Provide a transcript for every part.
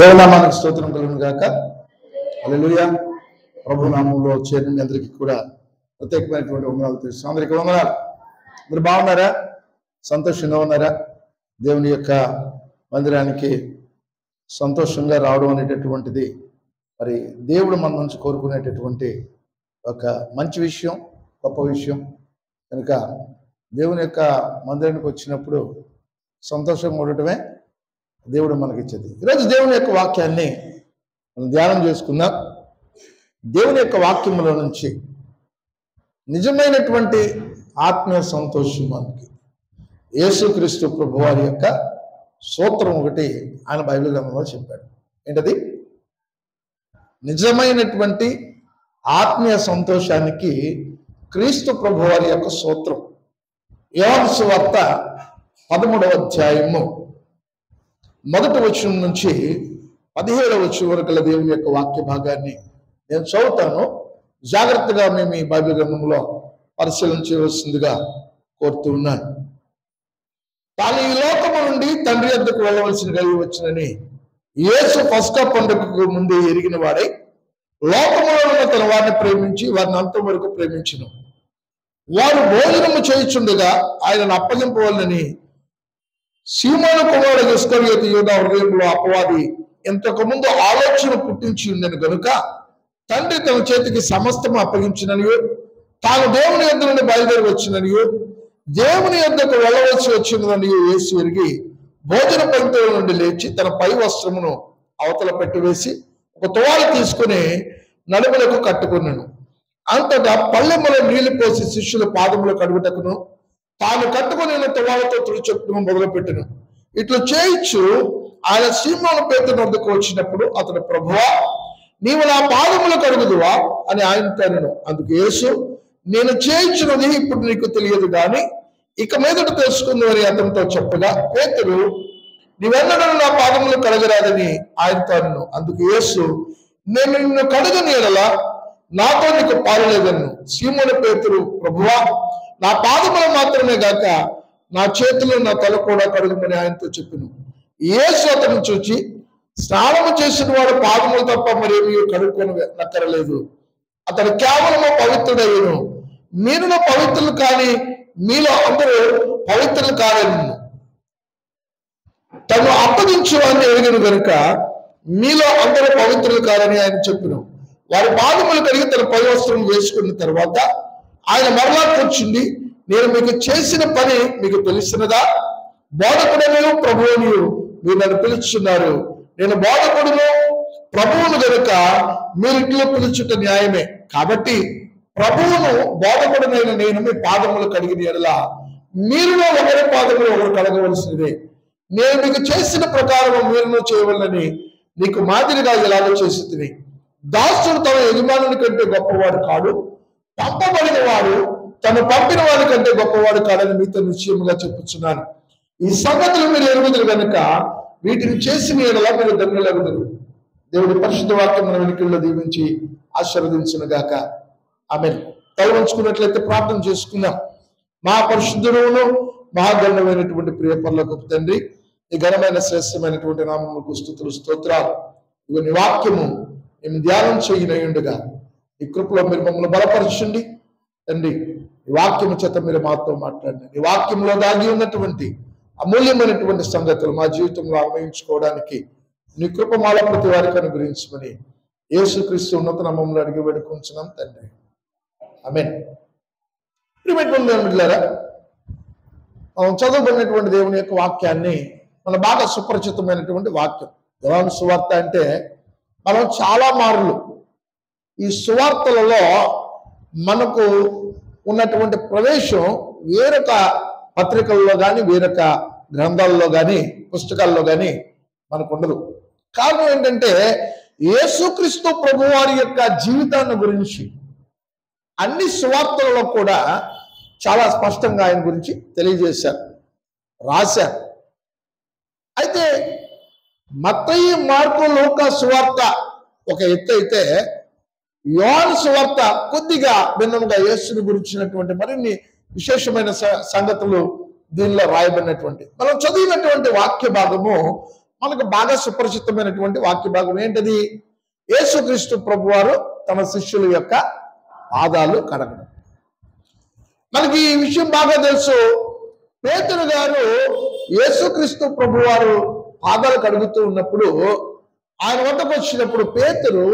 దేవనామానికి స్తోత్రం కలుగును గాక. హల్లెలూయా. ప్రభు నామంలో చేరిన మీ అందరికీ కూడా ప్రత్యేకమైనటువంటి వందనాలు తెలుసు. అందరికీ వందనాలు. మీరు బాగున్నారా? సంతోషంగా ఉన్నారా? దేవుని యొక్క మందిరానికి సంతోషంగా రావడం అనేటటువంటిది మరి దేవుడు మన నుంచి కోరుకునేటటువంటి ఒక మంచి విషయం, గొప్ప విషయం. కనుక దేవుని యొక్క మందిరానికి వచ్చినప్పుడు సంతోషంగా ఉండటమే దేవుడు మనకిచ్చేది. ఈరోజు దేవుని యొక్క వాక్యాన్ని మనం ధ్యానం చేసుకుందాం. దేవుని యొక్క వాక్యములో నుంచి నిజమైనటువంటి ఆత్మీయ సంతోషం మనకి యేసుక్రీస్తు ప్రభువారి యొక్క సూత్రం ఒకటి ఆయన బైబిల్ గ్రంథంలో చెప్పాడు. ఏంటది? నిజమైనటువంటి ఆత్మీయ సంతోషానికి క్రీస్తు ప్రభువారి యొక్క సూత్రం. యోహాను సువార్త 13వ అధ్యాయము 1వ వచనం నుంచి 17వ వచనం వరకు దేవుని యొక్క వాక్య భాగాన్ని నేను చదువుతాను. జాగ్రత్తగా మేము ఈ బైబిల్ గ్రంథంలో పరిశీలన చేయవలసిందిగా కోరుతూ ఉన్నాను. తాను ఈ లోకము నుండి తండ్రి వద్దకు వెళ్ళవలసిన కలిగి వచ్చినని యేసు పస్కా పండుగకు ముందే ఎరిగిన వాడై లోకములో ఉన్న తన వారిని ప్రేమించి వారిని అంతం వరకు ప్రేమించును. వారు భోజనము చేయుచుండగా ఆయనను అప్పగింపవాలని సీమోను కుమారుడు ఇస్కరియోతు యూదా హృదయంలో అపవాది ఇంతకు ముందు ఆలోచన పుట్టించి ఉండను గనుక తండ్రి తన చేతికి సమస్తము అప్పగించిననియో తాను దేవుని యొద్ద నుండి బయలుదేరి వచ్చిననియో దేవుని యొద్దకు వెళ్ళవలసి వచ్చిననియో యేసు ఎరిగి భోజన పంక్తుల నుండి లేచి తన పై వస్త్రమును అవతల పెట్టివేసి ఒక తువాలు తీసుకుని నడుములకు కట్టుకున్నాను. అంతటా పళ్ళెములో నీళ్లు పోసి శిష్యుల పాదములు కడుగుటకును తాను కట్టుకుని తువాలతో తుడిచెట్టును మొదలుపెట్టను. ఇట్లు చేయించు ఆయన సీమోను పేతురు వద్దకు వచ్చినప్పుడు అతడు, ప్రభువా, నీవు నా పాదములు కడుగుదువా అని ఆయనతో అనెను. అందుకు యేసు, నేను చేయించినది ఇప్పుడు నీకు తెలియదు గాని ఇక మీదట తెలుసుకుందని అతనితో చెప్పగా, పేతురు, నీవెన్నడూ నా పాదములు కడగరాదని ఆయనతో అనెను. అందుకు యేసు, నేను నిన్ను కడగని యెడల నాతో నీకు పాలు లేదన్ను. సీమోను పేతురు, ప్రభువా, నా పాదములు మాత్రమే గాక నా చేతులు నా తల కూడా కడుగుమని ఆయనతో చెప్పెను. యేసు అతను చూచి, స్నానము చేసిన వాడు పాదములు తప్ప మరేమీ కడుక్కొని నక్కరలేదు. అతడు కేవలము పవిత్రుడయ్యను. మీరును పవిత్రులు కానీ మీలో అందరూ పవిత్రులు కాలేను. తను అప్పగించు అని ఎరిగిన కనుక మీలో అందరూ పవిత్రులు కాదని ఆయన చెప్పెను. వారి పాదములు కడిగి తన పై వస్త్రం వేసుకున్న తర్వాత ఆయన మరలా కూర్చుండి, నేను మీకు చేసిన పని మీకు తెలిసినదా? బోధకుడను ప్రభువును మీరు నన్ను పిలుచున్నారు. నేను బోధకుడును ప్రభువును గనుక మీరు ఇట్లో పిలుచుట న్యాయమే. కాబట్టి ప్రభువును బోధకుడునైన నేను మీ పాదములు కడిగిన ఎడల మీరులో ఒకరి పాదములు ఒకరు కడగవలసినదే. నేను మీకు చేసిన ప్రకారం మీరును చేయవలని నీకు మాదిరిగా ఎలాగో చేసి తిని. దాసుడు తన యజమానుని కంటే గొప్పవాడు కాడు, పంపబడిన వాడు తను పంపిన వాడి కంటే గొప్పవాడు కాడని మీతో నిశ్చయముగా చెప్పుచున్నాను. ఈ సంగతులు మీరు ఎరుగుదురు కనుక వీటిని చేసిన ఎడల మీరు ధన్యులగుదురు. దేవుడి పరిశుద్ధ వాక్యం మన వెనుకల్లో దీవించి ఆశీర్వదించును గాక. ఆమేన్. తల వంచుకున్నట్లయితే ప్రార్థన చేసుకుందాం. మా పరిశుద్ధుడును మహాగణమైనటువంటి ప్రియ పరలోకపు తండ్రి, ఈ ఘనమైన శ్రేష్టమైనటువంటి నామములకు స్తుతులు స్తోత్రాలు. ఇవి నీ వాక్యము మేము ధ్యానం చేయనయుండగా ఈ కృపలో మీరు మమ్మల్ని బలపరచండి తండ్రి. ఈ వాక్యము చేత మీరు మాతో మాట్లాడండి. ఈ వాక్యంలో దాగి ఉన్నటువంటి అమూల్యమైనటువంటి సంగతులు మా జీవితంలో అన్వయించుకోవడానికి నీ కృప మాల ప్రతి వారికి అనుగ్రహించమని యేసుక్రీస్తు ఉన్నత నామములో అడిగి వేడుకుంటున్నాం తండ్రి. ఆమేన్. ప్రియమైనటువంటి మనం చదువుకున్నటువంటి దేవుని యొక్క వాక్యాన్ని మన బాగా సుపరిచితమైనటువంటి వాక్యం. యోహాను సువార్త అంటే మనం చాలా మార్లు ఈ సువార్తలలో మనకు ఉన్నటువంటి ప్రవేశం వేరొక పత్రికల్లో కానీ వేరొక గ్రంథాల్లో కానీ పుస్తకాల్లో కానీ మనకు ఉండదు. కారణం ఏంటంటే యేసుక్రీస్తు ప్రభువారి యొక్క జీవితాన్ని గురించి అన్ని సువార్తలలో కూడా చాలా స్పష్టంగా ఆయన గురించి తెలియజేశారు, రాశారు. అయితే మత్తయి, మార్కు, లూకా సువార్త ఒక ఎత్తు అయితే యోహాను సువార్త కొద్దిగా భిన్నంగా యేసుని గురించినటువంటి మరిన్ని విశేషమైన సంగతులు దీనిలో రాయబడినటువంటి మనం చదివినటువంటి వాక్య భాగము మనకు బాగా సుపరిచితమైనటువంటి వాక్య భాగం ఏంటది? యేసుక్రీస్తు ప్రభువారు తమ శిష్యుల యొక్క పాదాలు కడగడం. మనకి ఈ విషయం బాగా తెలుసు. పేతురు గారు యేసుక్రీస్తు ప్రభువారు పాదాలు కడుగుతూ ఉన్నప్పుడు ఆయన వద్దకు వచ్చినప్పుడు పేతురు,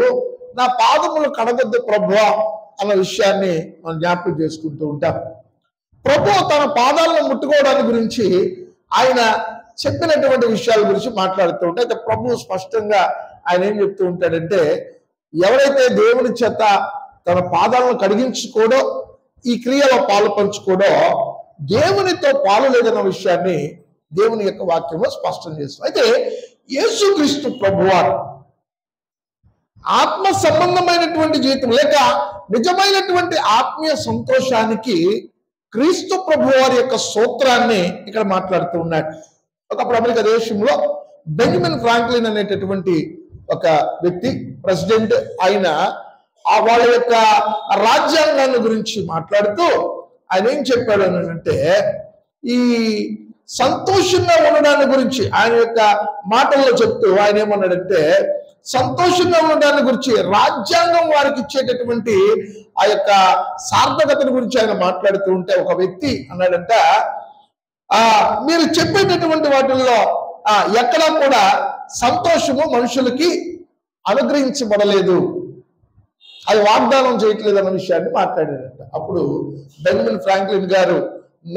నా పాదములు కడగొద్దు ప్రభువా అన్న విషయాన్ని మనం జ్ఞాపకం చేసుకుంటూ ఉంటాం. ప్రభు తన పాదాలను ముట్టుకోవడానికి గురించి ఆయన చెప్పినటువంటి విషయాల గురించి మాట్లాడుతూ ఉంటే, అయితే ప్రభు స్పష్టంగా ఆయన ఏం చెప్తూ ఉంటాడంటే, ఎవరైతే దేవుని చేత తన పాదాలను కడిగించుకోడో, ఈ క్రియలో పాలు పంచుకోడో, దేవునితో పాలు లేదన్న విషయాన్ని దేవుని యొక్క వాక్యంలో స్పష్టం చేస్తుంది. అయితే యేసుక్రీస్తు ప్రభువారు ఆత్మ సంబంధమైనటువంటి జీవితం లేక నిజమైనటువంటి ఆత్మీయ సంతోషానికి క్రీస్తు ప్రభువారి యొక్క సూత్రాన్ని ఇక్కడ మాట్లాడుతూ ఉన్నాడు. ఒకప్పుడు అమెరికా దేశంలో బెంజమిన్ ఫ్రాంక్లిన్ అనేటటువంటి ఒక వ్యక్తి ప్రెసిడెంట్ ఆయన వాళ్ళ యొక్క రాజ్యాంగాన్ని గురించి మాట్లాడుతూ ఆయన ఏం చెప్పాడు అంటే, ఈ సంతోషంగా ఉండడాన్ని గురించి ఆయన యొక్క మాటల్లో చెప్తూ ఆయన ఏమన్నాడంటే, సంతోషంగా ఉండడాన్ని గురించి రాజ్యాంగం వారికి ఇచ్చేటటువంటి ఆ యొక్క సార్థకతను గురించి ఆయన మాట్లాడుతూ ఉంటే ఒక వ్యక్తి అన్నాడంట, మీరు చెప్పేటటువంటి వాటిల్లో ఎక్కడా కూడా సంతోషము మనుషులకి అనుగ్రహించబడలేదు, అది వాగ్దానం చేయట్లేదు అన్న విషయాన్ని మాట్లాడాడంట. అప్పుడు బెంజమిన్ ఫ్రాంక్లిన్ గారు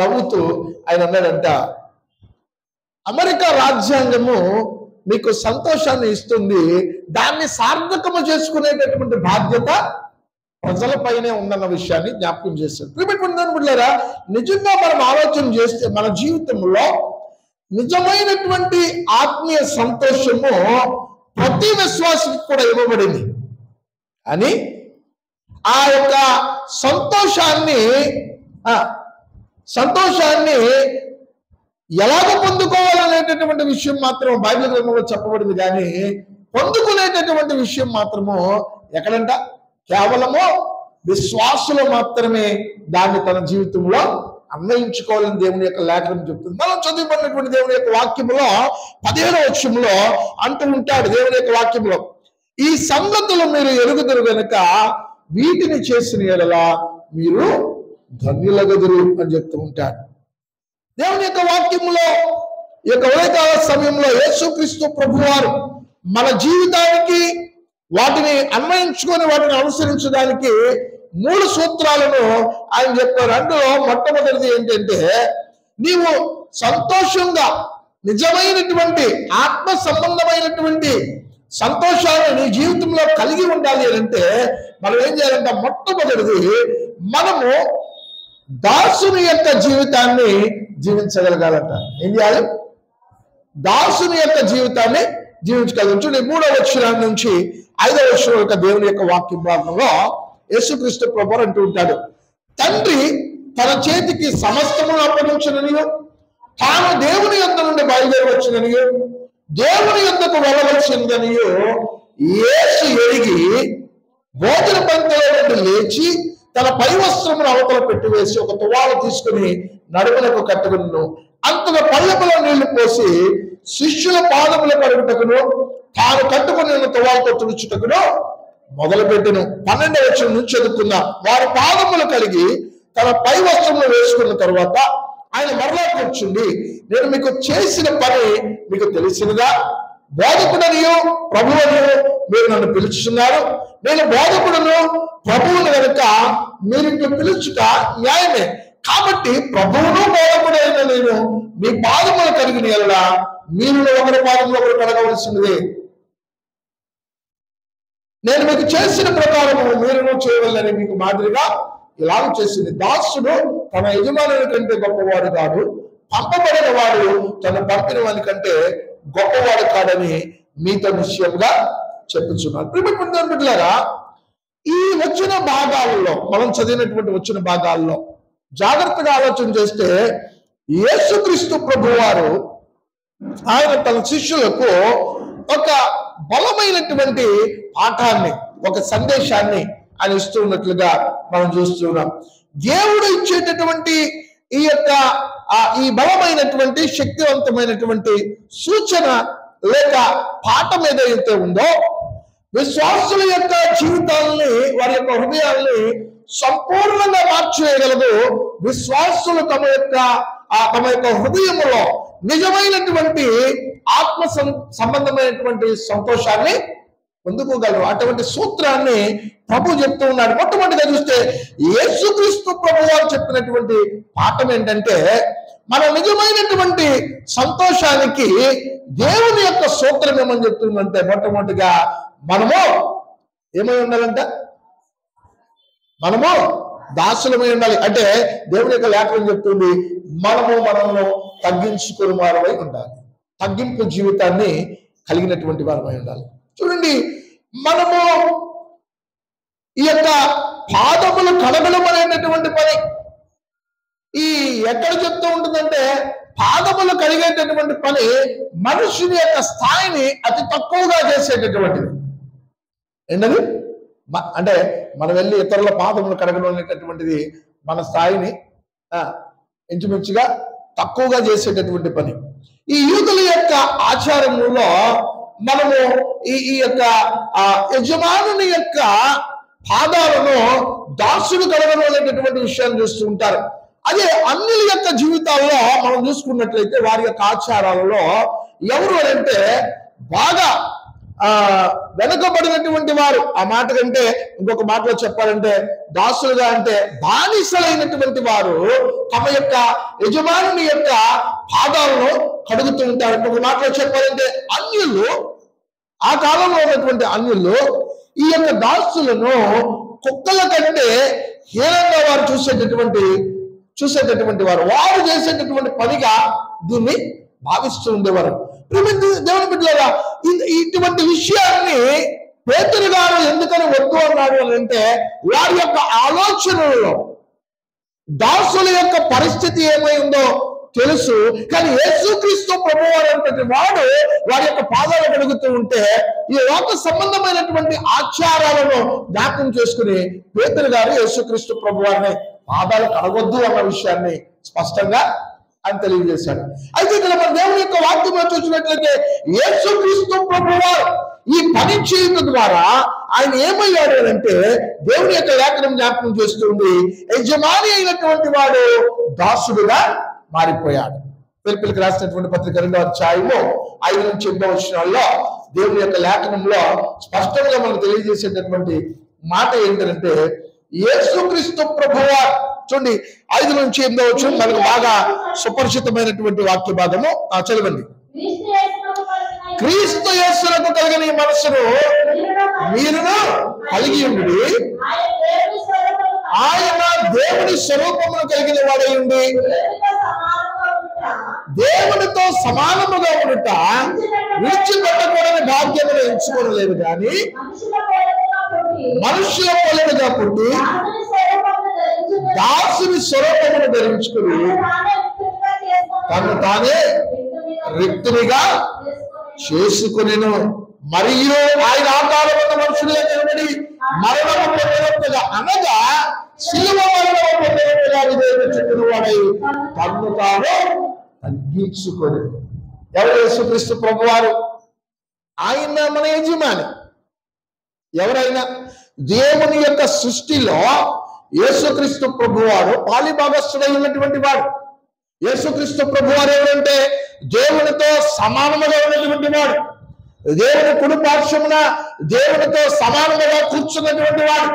నవ్వుతూ ఆయన అన్నాడంట, అమెరికా రాజ్యాంగము మీకు సంతోషాన్ని ఇస్తుంది, దాన్ని సార్థకము చేసుకునేటటువంటి బాధ్యత ప్రజలపైనే ఉందన్న విషయాన్ని జ్ఞాపకం చేశారు. ప్రియమైనటువంటి నిజంగా మనం ఆలోచన చేస్తే మన జీవితంలో నిజమైనటువంటి ఆత్మీయ సంతోషము ప్రతి విశ్వాసికి కూడా ఇవ్వబడింది అని ఆ యొక్క సంతోషాన్ని ఎలాగ పొందుకోవాలనేటటువంటి విషయం మాత్రం బైబిల్ గ్రంథంలో చెప్పబడింది, కానీ పొందుకునేటటువంటి విషయం మాత్రము ఎక్కడంట కేవలము విశ్వాసులు మాత్రమే దాన్ని తన జీవితంలో అన్వయించుకోవాలని దేవుని యొక్క లేఖనం చెప్తుంది. మనం చదువుకున్నటువంటి దేవుని యొక్క వాక్యంలో 15వ వచనంలో అంటూ ఉంటాడు దేవుని యొక్క వాక్యంలో, ఈ సంగతులు మీరు ఎరుగుదురు గనుక వీటిని చేసిన యెడల మీరు ధన్యులగుదురు అని చెప్తూ ఉంటాడు. దేవుని యొక్క వాక్యంలో ఈ యొక్క ఉదయకాల సమయంలో యేసుక్రీస్తు ప్రభువారు మన జీవితానికి వాటిని అన్వయించుకొని వాటిని అనుసరించడానికి 3 సూత్రాలను ఆయన చెప్పారు. అందులో మొట్టమొదటిది ఏంటంటే, నీవు సంతోషంగా నిజమైనటువంటి ఆత్మ సంబంధమైనటువంటి సంతోషాన్ని నీ జీవితంలో కలిగి ఉండాలి అంటే మనం ఏం చేయాలంటే, మొట్టమొదటిది మనము దాసుని యొక్క జీవితాన్ని జీవించగలగాలంట. ఏం చేయాలి? దాసుని యొక్క జీవితాన్ని జీవించగలం. చూడండి 3వ వచనం నుంచి 5వ వచనం యొక్క దేవుని యొక్క వాక్య భాగంలో యేసుక్రీస్తు ప్రభువు అంటూ ఉంటాడు, తండ్రి తన చేతికి సమస్తమును అప్పగించిననియు, తాను దేవుని యొద్ద నుండి బయలుదేరి వచ్చిననియు, దేవుని యొద్దకు వెళ్ళవలసిందనియు యేసు ఎరిగి భోజన పంక్తిలో నుండి లేచి తన పై వస్త్రమును అవతల పెట్టివేసి ఒక తువాలు తీసుకుని నడుములకు కట్టుకును. అంతగా పళ్ళెములో నీళ్లు పోసి శిష్యుల పాదముల కడుగుటకును తాను కట్టుకుని తువాలతో తుడుచుటకును మొదలుపెట్టెను. 12వ వచనం నుంచి చదువుకుందాం. వారి పాదములు కడిగి తన పై వస్త్రములు వేసుకున్న తరువాత ఆయన మరలా కూర్చుండి, నేను మీకు చేసిన పని మీకు తెలిసినదా? బోధకుడనియో ప్రభువునియో మీరు నన్ను పిలుచుతున్నారు. నేను బోధకుడును ప్రభువును కనుక మీరు ఇంట్లో పిలుచుట న్యాయమే. కాబట్టి ప్రభువును బోధకుడైన నేను మీ పాదములు కడిగిన యెడల మీరు ఒకరి పాదములు ఒకరు కడగవలసినదే. నేను మీకు చేసిన ప్రకారము మీరును చేయవలని మీకు మాదిరిగా ఇలాగ చేసింది. దాసుడు తన యజమానుని కంటే గొప్పవాడు కాదు, పంపబడిన వాడు తను పంపిన వాని కంటే గొప్పవాడు కాడని మీతో నిశ్చయంగా చెప్పుచున్నాను. ప్రియమైనలారా, ఈ వచ్చిన భాగాల్లో మనం చదివినటువంటి వచ్చిన భాగాల్లో జాగ్రత్తగా ఆలోచన చేస్తే యేసుక్రీస్తు ప్రభువారు ఆయన తన శిష్యులకు ఒక బలమైనటువంటి పాఠాన్ని, ఒక సందేశాన్ని ఆయన ఇస్తున్నట్లుగా మనం చూస్తున్నాం. దేవుడు ఇచ్చేటటువంటి ఈ బలమైనటువంటి శక్తివంతమైనటువంటి సూచన లేక పాఠం ఏదైతే ఉందో విశ్వాసుల యొక్క జీవితాలని, వారి యొక్క హృదయాల్ని సంపూర్ణంగా మార్చేయగలదు. విశ్వాసులు తమ యొక్క హృదయములో నిజమైనటువంటి ఆత్మ సంబంధమైనటువంటి సంతోషాన్ని పొందుకోగలరు. అటువంటి సూత్రాన్ని ప్రభు చెప్తూ ఉన్నాడు. మొట్టమొదటిగా చూస్తే యేసుక్రీస్తు ప్రభు వారు చెప్పినటువంటి పాఠం ఏంటంటే, మన నిజమైనటువంటి సంతోషానికి దేవుని యొక్క సూత్రం ఏమని చెప్తుందంటే, మొట్టమొదటిగా మనము ఏమై ఉండాలంట? మనము దాసులమై ఉండాలి. అంటే దేవుని యొక్క లేఖనం చెప్తుంది, మనము తగ్గించుకుని వారమై ఉండాలి. తగ్గింపు జీవితాన్ని కలిగినటువంటి వారమై ఉండాలి. చూడండి, మనము ఈ యొక్క పాదములు కడగడం అనేటటువంటి పని ఈ ఎక్కడ చెప్తూ ఉంటుందంటే, పాదములు కడిగేటటువంటి పని మనుషుని యొక్క స్థాయిని అతి తక్కువగా చేసేటటువంటిది. ఏంటది? అంటే మనం వెళ్ళి ఇతరుల పాదములు కడగడం అనేటటువంటిది మన స్థాయిని ఇంచుమించుగా తక్కువగా చేసేటటువంటి పని. ఈ యూదుల యొక్క ఆచారంలో మనము ఈ యొక్క యజమానుని యొక్క పాదాలను దాసుడు కడగడం అనేటటువంటి విషయాన్ని చూస్తూ ఉంటారు. అదే అన్యుల యొక్క జీవితాల్లో మనం చూసుకున్నట్లయితే వారి యొక్క ఆచారాలలో ఎవరు అంటే బాగా వెనుకబడినటువంటి వారు. ఆ మాట కంటే ఇంకొక మాటలో చెప్పాలంటే దాసులుగా అంటే బానిసలైనటువంటి వారు తమ యొక్క యజమానుని యొక్క పాదాలను కడుగుతూ ఉంటారు. ఇంకొక మాటలో చెప్పాలంటే అన్యులు, ఆ కాలంలో ఉన్నటువంటి అన్యులు ఈ యొక్క దాసులను కుక్కల కంటే హీనంగా వారు చూసేటటువంటి వారు చేసేటటువంటి పనిగా దీన్ని భావిస్తూ ఉండేవారు. దేవుని బిడ్డలారా, ఇటువంటి విషయాన్ని పేతురు గారు ఎందుకని వద్దు అన్నాడు అని అంటే, వారి యొక్క ఆలోచనలలో దాసుల యొక్క పరిస్థితి ఏమై ఉందో తెలుసు. కానీ యేసుక్రీస్తు ప్రభువారు అంతటి వాడు వారి యొక్క పాదాలు కడుగుతూ ఉంటే ఈ లోక సంబంధమైనటువంటి ఆచారాలను జ్ఞాపకం చేసుకుని పేతురు గారు యేసుక్రీస్తు ప్రభువారిని పాదాలు కడగొద్దు అన్న విషయాన్ని స్పష్టంగా ఆయన తెలియజేశాడు. అయితే ఇక్కడ మన దేవుని యొక్క వాక్యంలో చూసినట్లయితే యేసుక్రీస్తు ప్రభువారు ఈ పని చేయడం ద్వారా ఆయన ఏమయ్యాడు అంటే, దేవుని యొక్క లేఖనం జ్ఞాపకం చేస్తుంది, యజమాని అయినటువంటి వాడు దాసుడుగా మారిపోయాడు. పిలుపులకు రాసినటువంటి పత్రిక 2వ అధ్యాయము 5 నుంచి 8వ వచనాల్లో దేవుని యొక్క లేఖనంలో స్పష్టంగా మనకు తెలియజేసేటటువంటి మాట ఏంటంటే, యేసుక్రీస్తు ప్రభువారు చూడండి 5 నుంచి 8వ వచనం మనకు బాగా సుపరిచితమైనటువంటి వాక్య భాగము. చదవండి. క్రీస్తు యేసులకు కలిగిన ఈ మనస్సును మీరును కలిగి ఉండి, ఆయన దేవుని స్వరూపమును కలిగిన వాడై ఉండి దేవునితో సమానముగా ఉండుట విడిచిపెట్టకూడని భాగ్యమును ఎంచుకోలేదు, కానీ మనుషుల పోలికగా పుట్టి దాసుని స్వరూపమును ధరించుకుని తను తానే రిక్తునిగా చేసుకునేను. మరియు ఆయన ఆకారమైన మనుషులుగా నిలబడి మరణము పొందినట్టుగా, అనగా శిలువ మరణము పొందినట్టుగా విధేయుడు వాడై తన్ను తాను తగ్గించుకొని. ఎవరు? యేసుక్రీస్తు ప్రభువారు. ఆయన మన యజమాని. ఎవరైనా దేవుని యొక్క సృష్టిలో యేసుక్రీస్తు ప్రభువారు పాలిభాగస్తుడై ఉన్నటువంటి వాడు. యేసుక్రీస్తు ప్రభువారు ఎవరంటే దేవునితో సమానముగా ఉన్నటువంటి వాడు. దేవుని కుడి పార్శ్వమున దేవునితో సమానముగా కూర్చున్నటువంటి వాడు.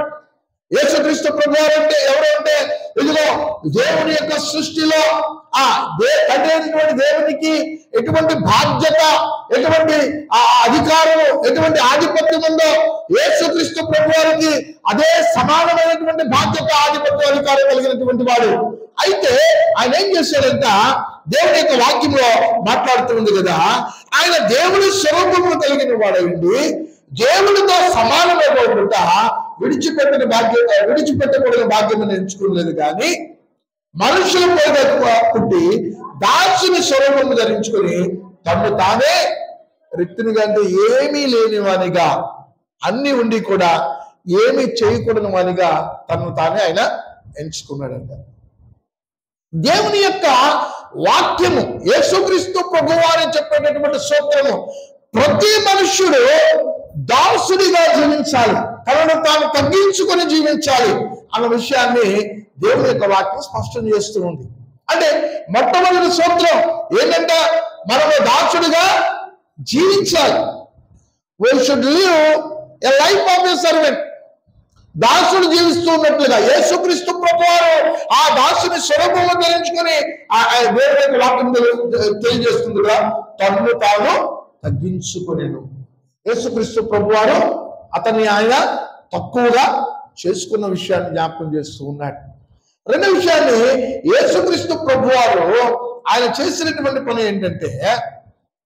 యేసుక్రీస్తు ప్రభువారు అంటే ఎవరంటే, ఇదిగో దేవుని యొక్క సృష్టిలో తండ్రి దేవునికి ఎటువంటి బాధ్యత, ఎటువంటి అధికారం, ఎటువంటి ఆధిపత్యం ఉందో యేసుక్రీస్తు ప్రభువారికి అదే సమానమైనటువంటి బాధ్యత, ఆధిపత్య అధికారం కలిగినటువంటి వాడు. అయితే ఆయన ఏం చేశాడంట, దేవుని యొక్క వాక్యంలో మాట్లాడుతుంది కదా, ఆయన దేవుని స్వరూపమును కలిగిన వాడైంది దేవునితో సమానమైన ఉంట విడిచిపెట్టకూడని భాగ్యం ఎంచుకోలేదు, కానీ మనుషుల పోయిన పుట్టి దాసుని స్వరూపము ధరించుకొని తను తానే రిక్తునిగా, అంటే ఏమీ లేని వానిగా, అన్ని ఉండి కూడా ఏమీ చేయకూడని వానిగా తను తానే ఆయన ఎంచుకున్నాడంట. దేవుని యొక్క వాక్యము, యేసుక్రీస్తు ప్రభువారు చెప్పేటటువంటి సూత్రము ప్రతి మనుష్యుడు దాసుడిగా జీవించాలి, తనను తాను తగ్గించుకొని జీవించాలి అన్న విషయాన్ని దేవుని యొక్క వాక్యం స్పష్టం చేస్తూ ఉంది. అంటే మొట్టమొదటి సూత్రం ఏంటంటే మనము దాసుడిగా జీవించాలి. We should live a life of a servant. దాసుడు జీవిస్తూ ఉన్నట్లుగా యేసుక్రీస్తు ప్రభువారు ఆ దాసుని స్వరూపంలో ధరించుకొని దేవుని వాక్యం తెలియజేస్తుందిగా తన్ను తాను తగ్గించుకునేను. యేసుక్రీస్తు ప్రభువారు అతన్ని ఆయన తక్కువగా చేసుకున్న విషయాన్ని జ్ఞాపకం చేస్తూ ఉన్నాడు. రెండో విషయాన్ని యేసుక్రీస్తు ప్రభువారు ఆయన చేసినటువంటి పని ఏంటంటే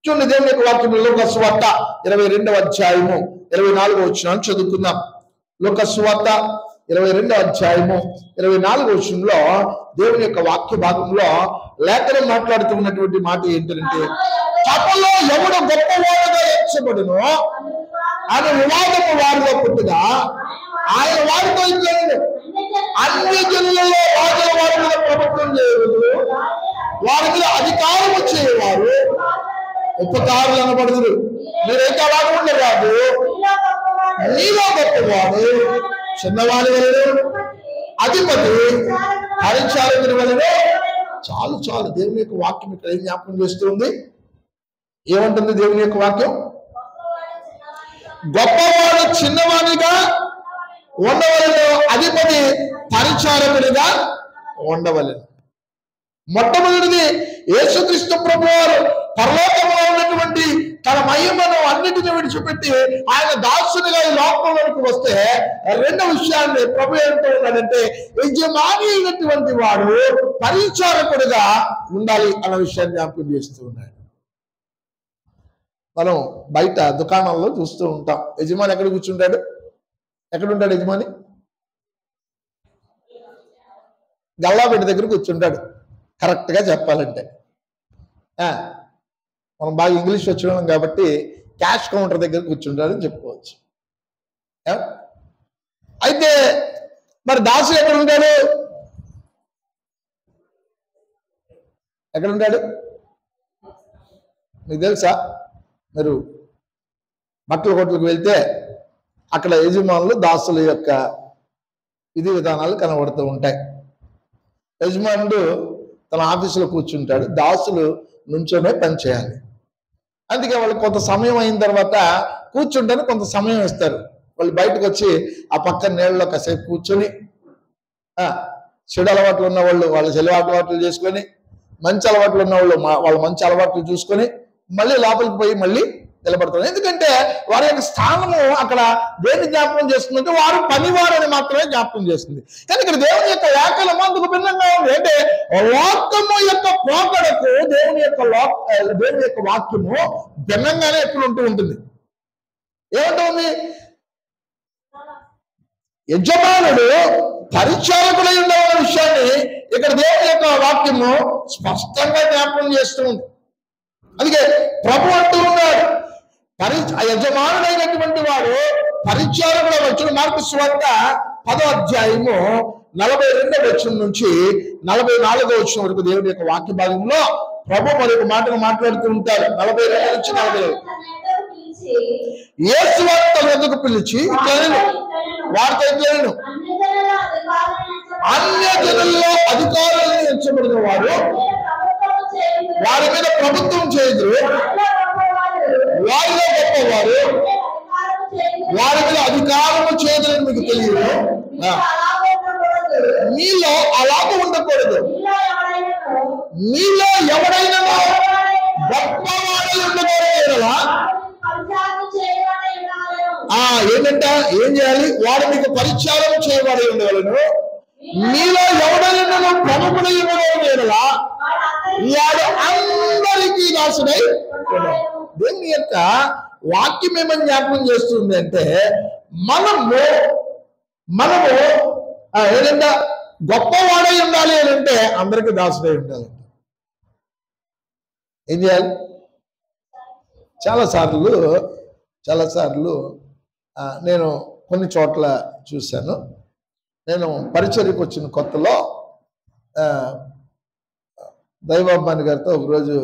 చూడండి, దేవుని యొక్క వాక్యం లూకా సువార్త 22వ అధ్యాయము 24వ వచనాన్ని చదువుకుందాం. లూకా సువార్త 22వ అధ్యాయము 24వ వచనంలో దేవుని యొక్క వాక్య భాగంలో లేఖనం మాట్లాడుతూ ఉన్నటువంటి మాట ఏంటంటే, సభలో ఎవడు గొప్పవాడుగా ఎంచబడునో ఆయన వివాదము వారిలో పుట్టుగా ఆయన వారితో ఇట్లేదు, అన్ని జనులలో రాజుల వారి మీద ప్రభుత్వం చేయదు, వారి మీద అధికారం చేయవారు ఉపకారులు అనబడుదురు. మీరైతే అలాగే ఉండరాదు, నీలో గొప్పవాడు చిన్నవాడి వలన అధిపతి పరిచారకుని వలన. చాలు చాలు, దేవుని యొక్క వాక్యం ఇక్కడ ఏం జ్ఞాపకం చేస్తుంది? ఏమంటుంది దేవుని యొక్క వాక్యం? గొప్పవాడు చిన్నవాడిగా ఉండవలను, అధిపతి పరిచారకునిగా ఉండవలను. మొట్టమొదటిది యేసుక్రీస్తు ప్రభువారు పరలోకంలో ఉన్నటువంటి తన మహిమను అన్నిటిని విడిచిపెట్టి ఆయన దాసునిగా ఈ లోకంలోకి వస్తే రెండో విషయాన్ని ప్రభు ఏంటో ఉన్నాడంటే యజమాని అయినటువంటి వాడు పరిచారకుడిగా ఉండాలి అన్న విషయాన్ని జ్ఞాపకం చేస్తూ ఉన్నాడు. మనం బయట దుకాణాల్లో చూస్తూ ఉంటాం, యజమాని ఎక్కడ కూర్చుంటాడు? ఎక్కడుంటాడు యజమాని? గల్లాపెట్టి దగ్గర కూర్చుంటాడు. కరెక్ట్గా చెప్పాలంటే మనం బాగా ఇంగ్లీష్ వచ్చి కాబట్టి క్యాష్ కౌంటర్ దగ్గర కూర్చుంటాడని చెప్పుకోవచ్చు. అయితే మరి దాసు ఎక్కడ ఉంటాడు? ఎక్కడ ఉంటాడు మీకు తెలుసా? మీరు బట్టల కొట్లకు వెళ్తే అక్కడ యజమానులు దాసుల యొక్క విధి విధానాలు కనబడుతూ ఉంటాయి. యజమానుడు తన ఆఫీసులో కూర్చుంటాడు, దాసులు నుంచోనే పని చేయాలి. అందుకే వాళ్ళు కొంత సమయం అయిన తర్వాత కూర్చుంటాను కొంత సమయం ఇస్తారు. వాళ్ళు బయటకు వచ్చి ఆ పక్కన నీళ్ళలో కాసేపు కూర్చొని చెడు అలవాట్లు ఉన్న వాళ్ళు వాళ్ళ చెడు అలవాట్లు చేసుకొని, మంచి అలవాట్లు ఉన్న వాళ్ళు వాళ్ళ మంచి అలవాట్లు చూసుకొని మళ్ళీ లోపలికి పోయి మళ్ళీ నిలబడతారు. ఎందుకంటే వారి యొక్క స్థానము అక్కడ దేన్ని జ్ఞాపకం చేస్తుందంటే వారు పనివారని మాత్రమే జ్ఞాపకం చేస్తుంది. కానీ ఇక్కడ దేవుని యొక్క వ్యాఖ్యలు అందుకు భిన్నంగా ఉంది. అంటే లోకము యొక్క పోకడకు దేవుని యొక్క వాక్యము భిన్నంగానే ఎప్పుడు ఉంటూ ఉంటుంది. ఏమంటుంది? యజమానుడు పరిచారకుడై ఉండాలన్న విషయాన్ని ఇక్కడ దేవుని యొక్క వాక్యము స్పష్టంగా జ్ఞాపకం చేస్తూ ఉంది. అందుకే ప్రభు అంటూ ఉన్నాడు, యజమానుడైనటువంటి వాడు పరిచారకుడు వచ్చిన. మార్కు సువార్త 10వ అధ్యాయము 42వ వచనం నుంచి 44వ వచనం వరకు దేవుని యొక్క వాక్య భాగంలో ప్రభు మరొక మాటను మాట్లాడుతూ ఉంటారు. 42 నుంచి 45 యేసు వారు తన వద్దకు పిలిచి వారితో ఇట్లను, అన్య జనుల్లో అధికారులను ఎంచబడిన వారు వారి మీద ప్రభుత్వం చేయదు, వారిలో గొప్పవారు వారి మీద అధికారము చేయదని మీకు తెలియదు. మీలో అలాగే ఉండకూడదు. మీలో ఎవరైనా గొప్పవాడై ఉండకూడదు. ఏంటంట ఏం చేయాలి? వాడు మీకు పరిచారం చేయబడి ఉండగలను. మీలో ఎవడైనా ప్రముఖుడై ఉండగలరా వాడు అందరికీ దాసుడై. దేవుని యొక్క వాక్యం ఏమని జ్ఞాపకం చేస్తుంది అంటే మనము ఏదంటే గొప్పవాడై ఉండాలి అని అంటే అందరికీ దాసుడై ఉండాలి. ఏం చేయాలి? చాలాసార్లు నేను కొన్ని చోట్ల చూశాను. నేను పరిచర్యకు వచ్చిన కొత్తలో దైవాభిమాని గారితో ఒకరోజు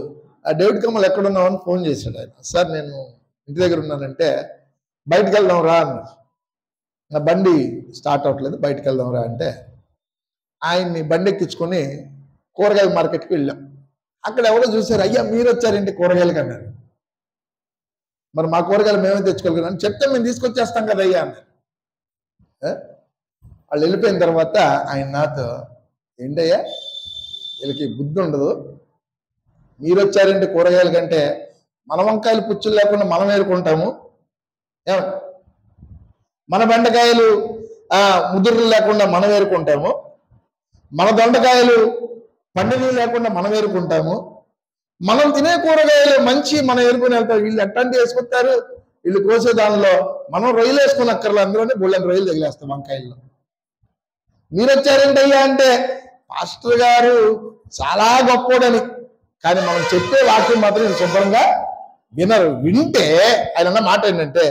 డేవిడ్ కమల్ ఎక్కడున్నామని ఫోన్ చేశాడు ఆయన. సార్ నేను ఇంటి దగ్గర ఉన్నానంటే బయటకు వెళ్దాం రా అన్నారు. నా బండి స్టార్ట్ అవ్వట్లేదు, బయటకు వెళ్దాం రా అంటే ఆయన్ని బండి ఎక్కించుకొని కూరగాయల మార్కెట్కి వెళ్ళాం. అక్కడ ఎవరో చూసారు, అయ్యా మీరు వచ్చారండి కూరగాయలకి అన్నారు. మరి మా కూరగాయలు మేమే తెచ్చుకోగలం చెప్తే మేము తీసుకొచ్చేస్తాం కదా అయ్యా అన్నారు. వాళ్ళు వెళ్ళిపోయిన తర్వాత ఆయన నాతో, ఏంటయ్యా వీళ్ళకి బుద్ధి ఉండదు, మీరు వచ్చారంటే కూరగాయల కంటే మన వంకాయలు పుచ్చులు లేకుండా మనం ఏరుకుంటాము, మన బెండకాయలు ముదురు లేకుండా మనం ఏరుకుంటాము, మన దొండకాయలు పండినీళ్ళు లేకుండా మనం ఏరుకుంటాము, మనం తినే కూరగాయలు మంచి మనం ఏరుకుని వెళ్తాం, వీళ్ళు ఎట్టంటి వేసుకుంటారు, వీళ్ళు కోసే దానిలో మనం రొయ్యలు వేసుకుని అక్కర్లు, అందులోనే బుళ్ళని రొయ్యలు తగిలేస్తాం వంకాయల్లో. మీరు వచ్చారంటే అయ్యా అంటే పాస్టర్ గారు చాలా గొప్పోడని, కానీ మనం చెప్పే వాక్యం మాత్రం శుభ్రంగా వినరు. వింటే ఆయన అన్న మాట ఏంటంటే,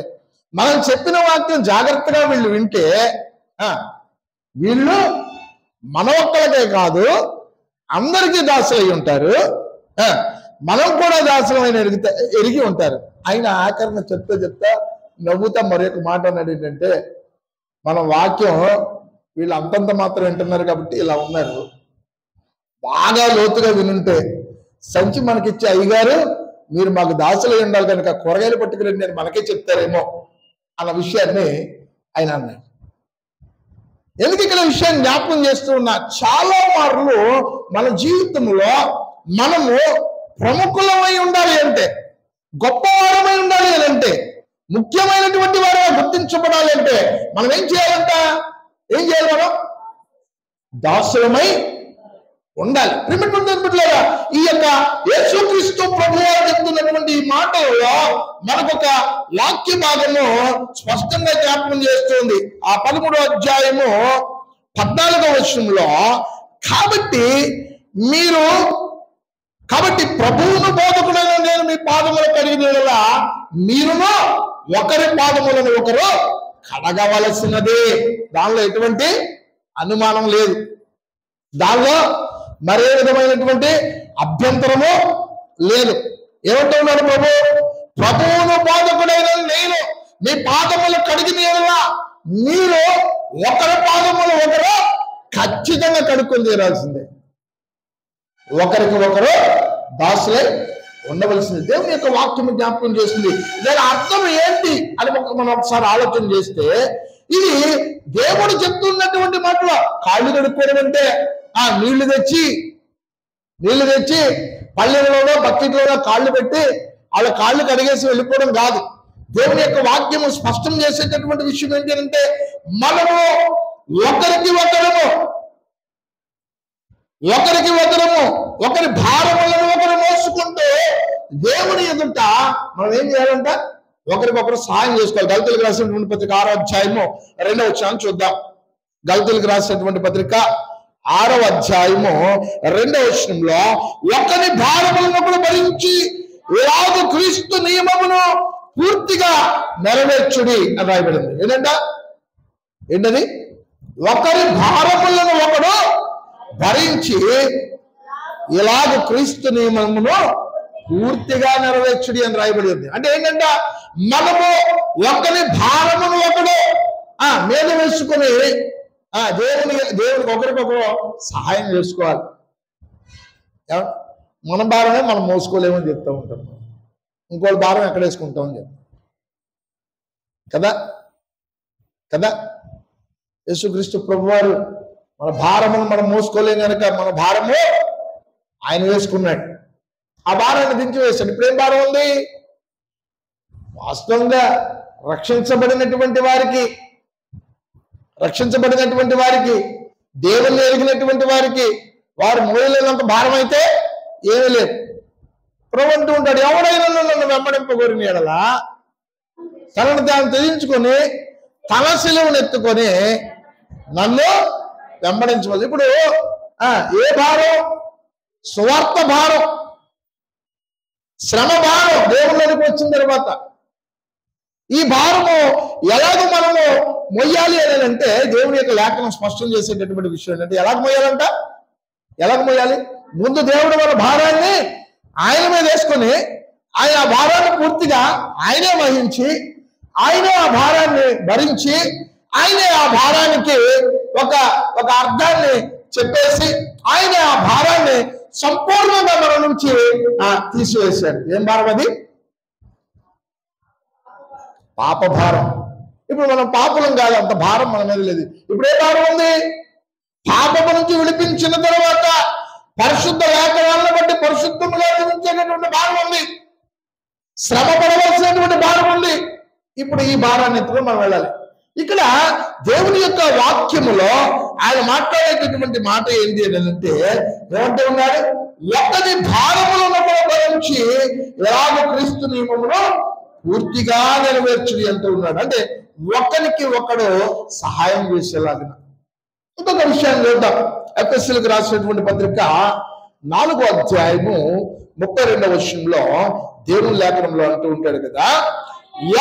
మనం చెప్పిన వాక్యం జాగ్రత్తగా వీళ్ళు వింటే వీళ్ళు మన ఒక్కలకే కాదు అందరికీ దాసులు అయి ఉంటారు, మనం కూడా దాసులమైన ఎరిగి ఉంటారు. ఆయన ఆఖరణ చెప్తా నవ్వుతా మరొక మాట అన్నాడు ఏంటంటే, మన వాక్యం వీళ్ళు అంతంత మాత్రం వింటున్నారు కాబట్టి ఇలా ఉన్నారు, బాగా లోతుగా వినుంటే సంచి మనకిచ్చే అయ్యగారు మీరు మాకు దాసులు అయి ఉండాలి కనుక కూరగాయలు పట్టుకురండి అని మనకే చెప్తారేమో అన్న విషయాన్ని ఆయన అన్నాడు. ఎందుకు ఇక్కడ విషయాన్ని జ్ఞాపకం చేస్తూ ఉన్నా, చాలా మార్లు మన జీవితంలో మనము ప్రముఖులమై ఉండాలి అంటే, గొప్పవారమై ఉండాలి అంటే, ముఖ్యమైనటువంటి వారు గుర్తించబడాలి అంటే మనం ఏం చేయాలంట? ఏం చేయాలి? మనం దాసులమై ఉండాలి. ప్రియమైనటువంటి ఈ యొక్క యేసుక్రీస్తు ప్రభువు చెప్తున్నటువంటి ఈ మాటల్లో మనకొక వాక్య భాగము స్పష్టంగా జ్ఞాపకం చేస్తుంది. ఆ 13వ అధ్యాయము 14వ వచనంలో, కాబట్టి ప్రభువును బోధకుడైన నేను మీ పాదములు కడిగిన మీరును ఒకరి పాదములను ఒకరు కడగవలసినదే. దానిలో ఎటువంటి అనుమానం లేదు, దానిలో మరే విధమైనటువంటి అభ్యంతరము లేదు. ఏమంటున్నాడు ప్రభు? ప్రభువును బోధకుడైన నేను మీ పాదములు కడిగిన మీరు ఒకరి పాదములు ఒకరు ఖచ్చితంగా కడుక్కొని తీరాల్సిందే, ఒకరికి ఒకరు దాసులై ఉండవలసింది. దేవుని యొక్క వాక్యం జ్ఞాపకం చేస్తుంది. దాని అర్థం ఏంటి అని మనం ఒకసారి ఆలోచన చేస్తే, ఇది దేవుడు చెప్తున్నటువంటి మాటలు. కాళ్ళు కడుక్కోవడం అంటే నీళ్లు తెచ్చి పల్లెల్లోనో బకెట్లోనో కాళ్ళు పెట్టి వాళ్ళ కాళ్ళు కడిగేసి వెళ్ళిపోవడం కాదు. దేవుని యొక్క వాక్యము స్పష్టం చేసేటటువంటి విషయం ఏంటంటే, మనము ఒకరికి ఒకరము ఒకరి భారములను ఒకరు మోసుకుంటూ దేవుని ఎదుట మనం ఏం చేయాలంట? ఒకరికొకరు సహాయం చేసుకోవాలి. గల్తీలకు రాసినటువంటి పత్రిక 6వ అధ్యాయము 2వ వచనాన్ని చూద్దాం. గల్తీలకు రాసినటువంటి పత్రిక 6వ అధ్యాయము 2వ వచనంలో, ఒకరి భారములను ఒకరు భరించి ఇలాగు క్రీస్తు నియమమును పూర్తిగా నెరవేర్చుడి అని రాయబడింది. ఏంటది? ఒకరి భారములను ఒకడు భరించి ఇలాగ క్రీస్తు నియమమును పూర్తిగా నెరవేర్చుడి అని రాయబడి ఉంది. అంటే ఏంటంటే, మనము ఒకరి భారమును ఒకడు మీద వేసుకుని దేవునికి ఒకరికొకరు సహాయం చేసుకోవాలి. మన భారమే మనం మోసుకోలేమని చెప్తూ ఉంటాం, ఇంకోళ్ళ భారం ఎక్కడ వేసుకుంటామని చెప్తాం కదా. యేసుక్రీస్తు ప్రభువారు మన భారమును మనం మోసుకోలేం కనుక మన భారము ఆయన వేసుకున్నాడు, ఆ భారాన్ని దించి వేశాడు. ఇప్పుడేం భారం ఉంది? వాస్తవంగా రక్షించబడినటువంటి వారికి దేవుని ఎరిగినటువంటి వారికి వారు మోయలేనంత భారం అయితే ఏమీ లేదు. ప్రభు అంటూ ఉంటాడు, ఎవడైనా నన్ను వెంబడింపగోరిన యెడల తనను తాను త్యజించుకొని తన శిలువను ఎత్తుకొని నన్ను వెంబడించవాలి. ఇప్పుడు ఏ భారం? సువార్త భారం, శ్రమ భారం. దేవుళ్ళకి వచ్చిన తర్వాత ఈ భారము ఎలాగో మనము మొయ్యాలి అని అంటే, దేవుని యొక్క లేఖనం స్పష్టం చేసేటటువంటి విషయం ఏంటంటే, ఎలాగ మొయ్యాలి? ముందు దేవుడు మన భారాన్ని ఆయన మీద వేసుకొని ఆయన ఆ భారాన్ని పూర్తిగా ఆయనే వహించి, ఆయనే ఆ భారాన్ని భరించి, ఆయనే ఆ భారానికి ఒక ఒక అర్థాన్ని చెప్పేసి, ఆయనే ఆ భారాన్ని సంపూర్ణంగా మన నుంచి తీసివేశాడు. ఏం భారం అది? పాప భారం. ఇప్పుడు మనం పాపులం కాదు, అంత భారం మన మీద లేదు. ఇప్పుడు ఏ భారం ఉంది? పాపము నుంచి విడిపించిన తర్వాత పరిశుద్ధ లేఖనాలను బట్టి పరిశుద్ధంగా జీవించేటటువంటి భారం ఉంది. శ్రమ పడవలసినటువంటి భారం ఉంది. ఇప్పుడు ఈ భారాన్ని ఎత్తుకొని మనం వెళ్ళాలి. ఇక్కడ దేవుని యొక్క వాక్యములో ఆయన మాట్లాడేటటువంటి మాట ఏంటి అని అంటే, ఏమంటే ఉన్నాడు? ఒకరి భారములను కూడా భరించి ఎలాగ క్రీస్తు నియమమును పూర్తిగా నెరవేర్చుడి అంటూ ఉన్నాడు. అంటే ఒకరికి ఒకడు సహాయం చేసేలాగా. ఇంకొక విషయాన్ని చూద్దాం. ఎఫెసీయులకు రాసినటువంటి పత్రిక 4వ అధ్యాయము 32వ వచనంలో దేవుని లేఖనంలో అంటూ ఉంటాడు కదా,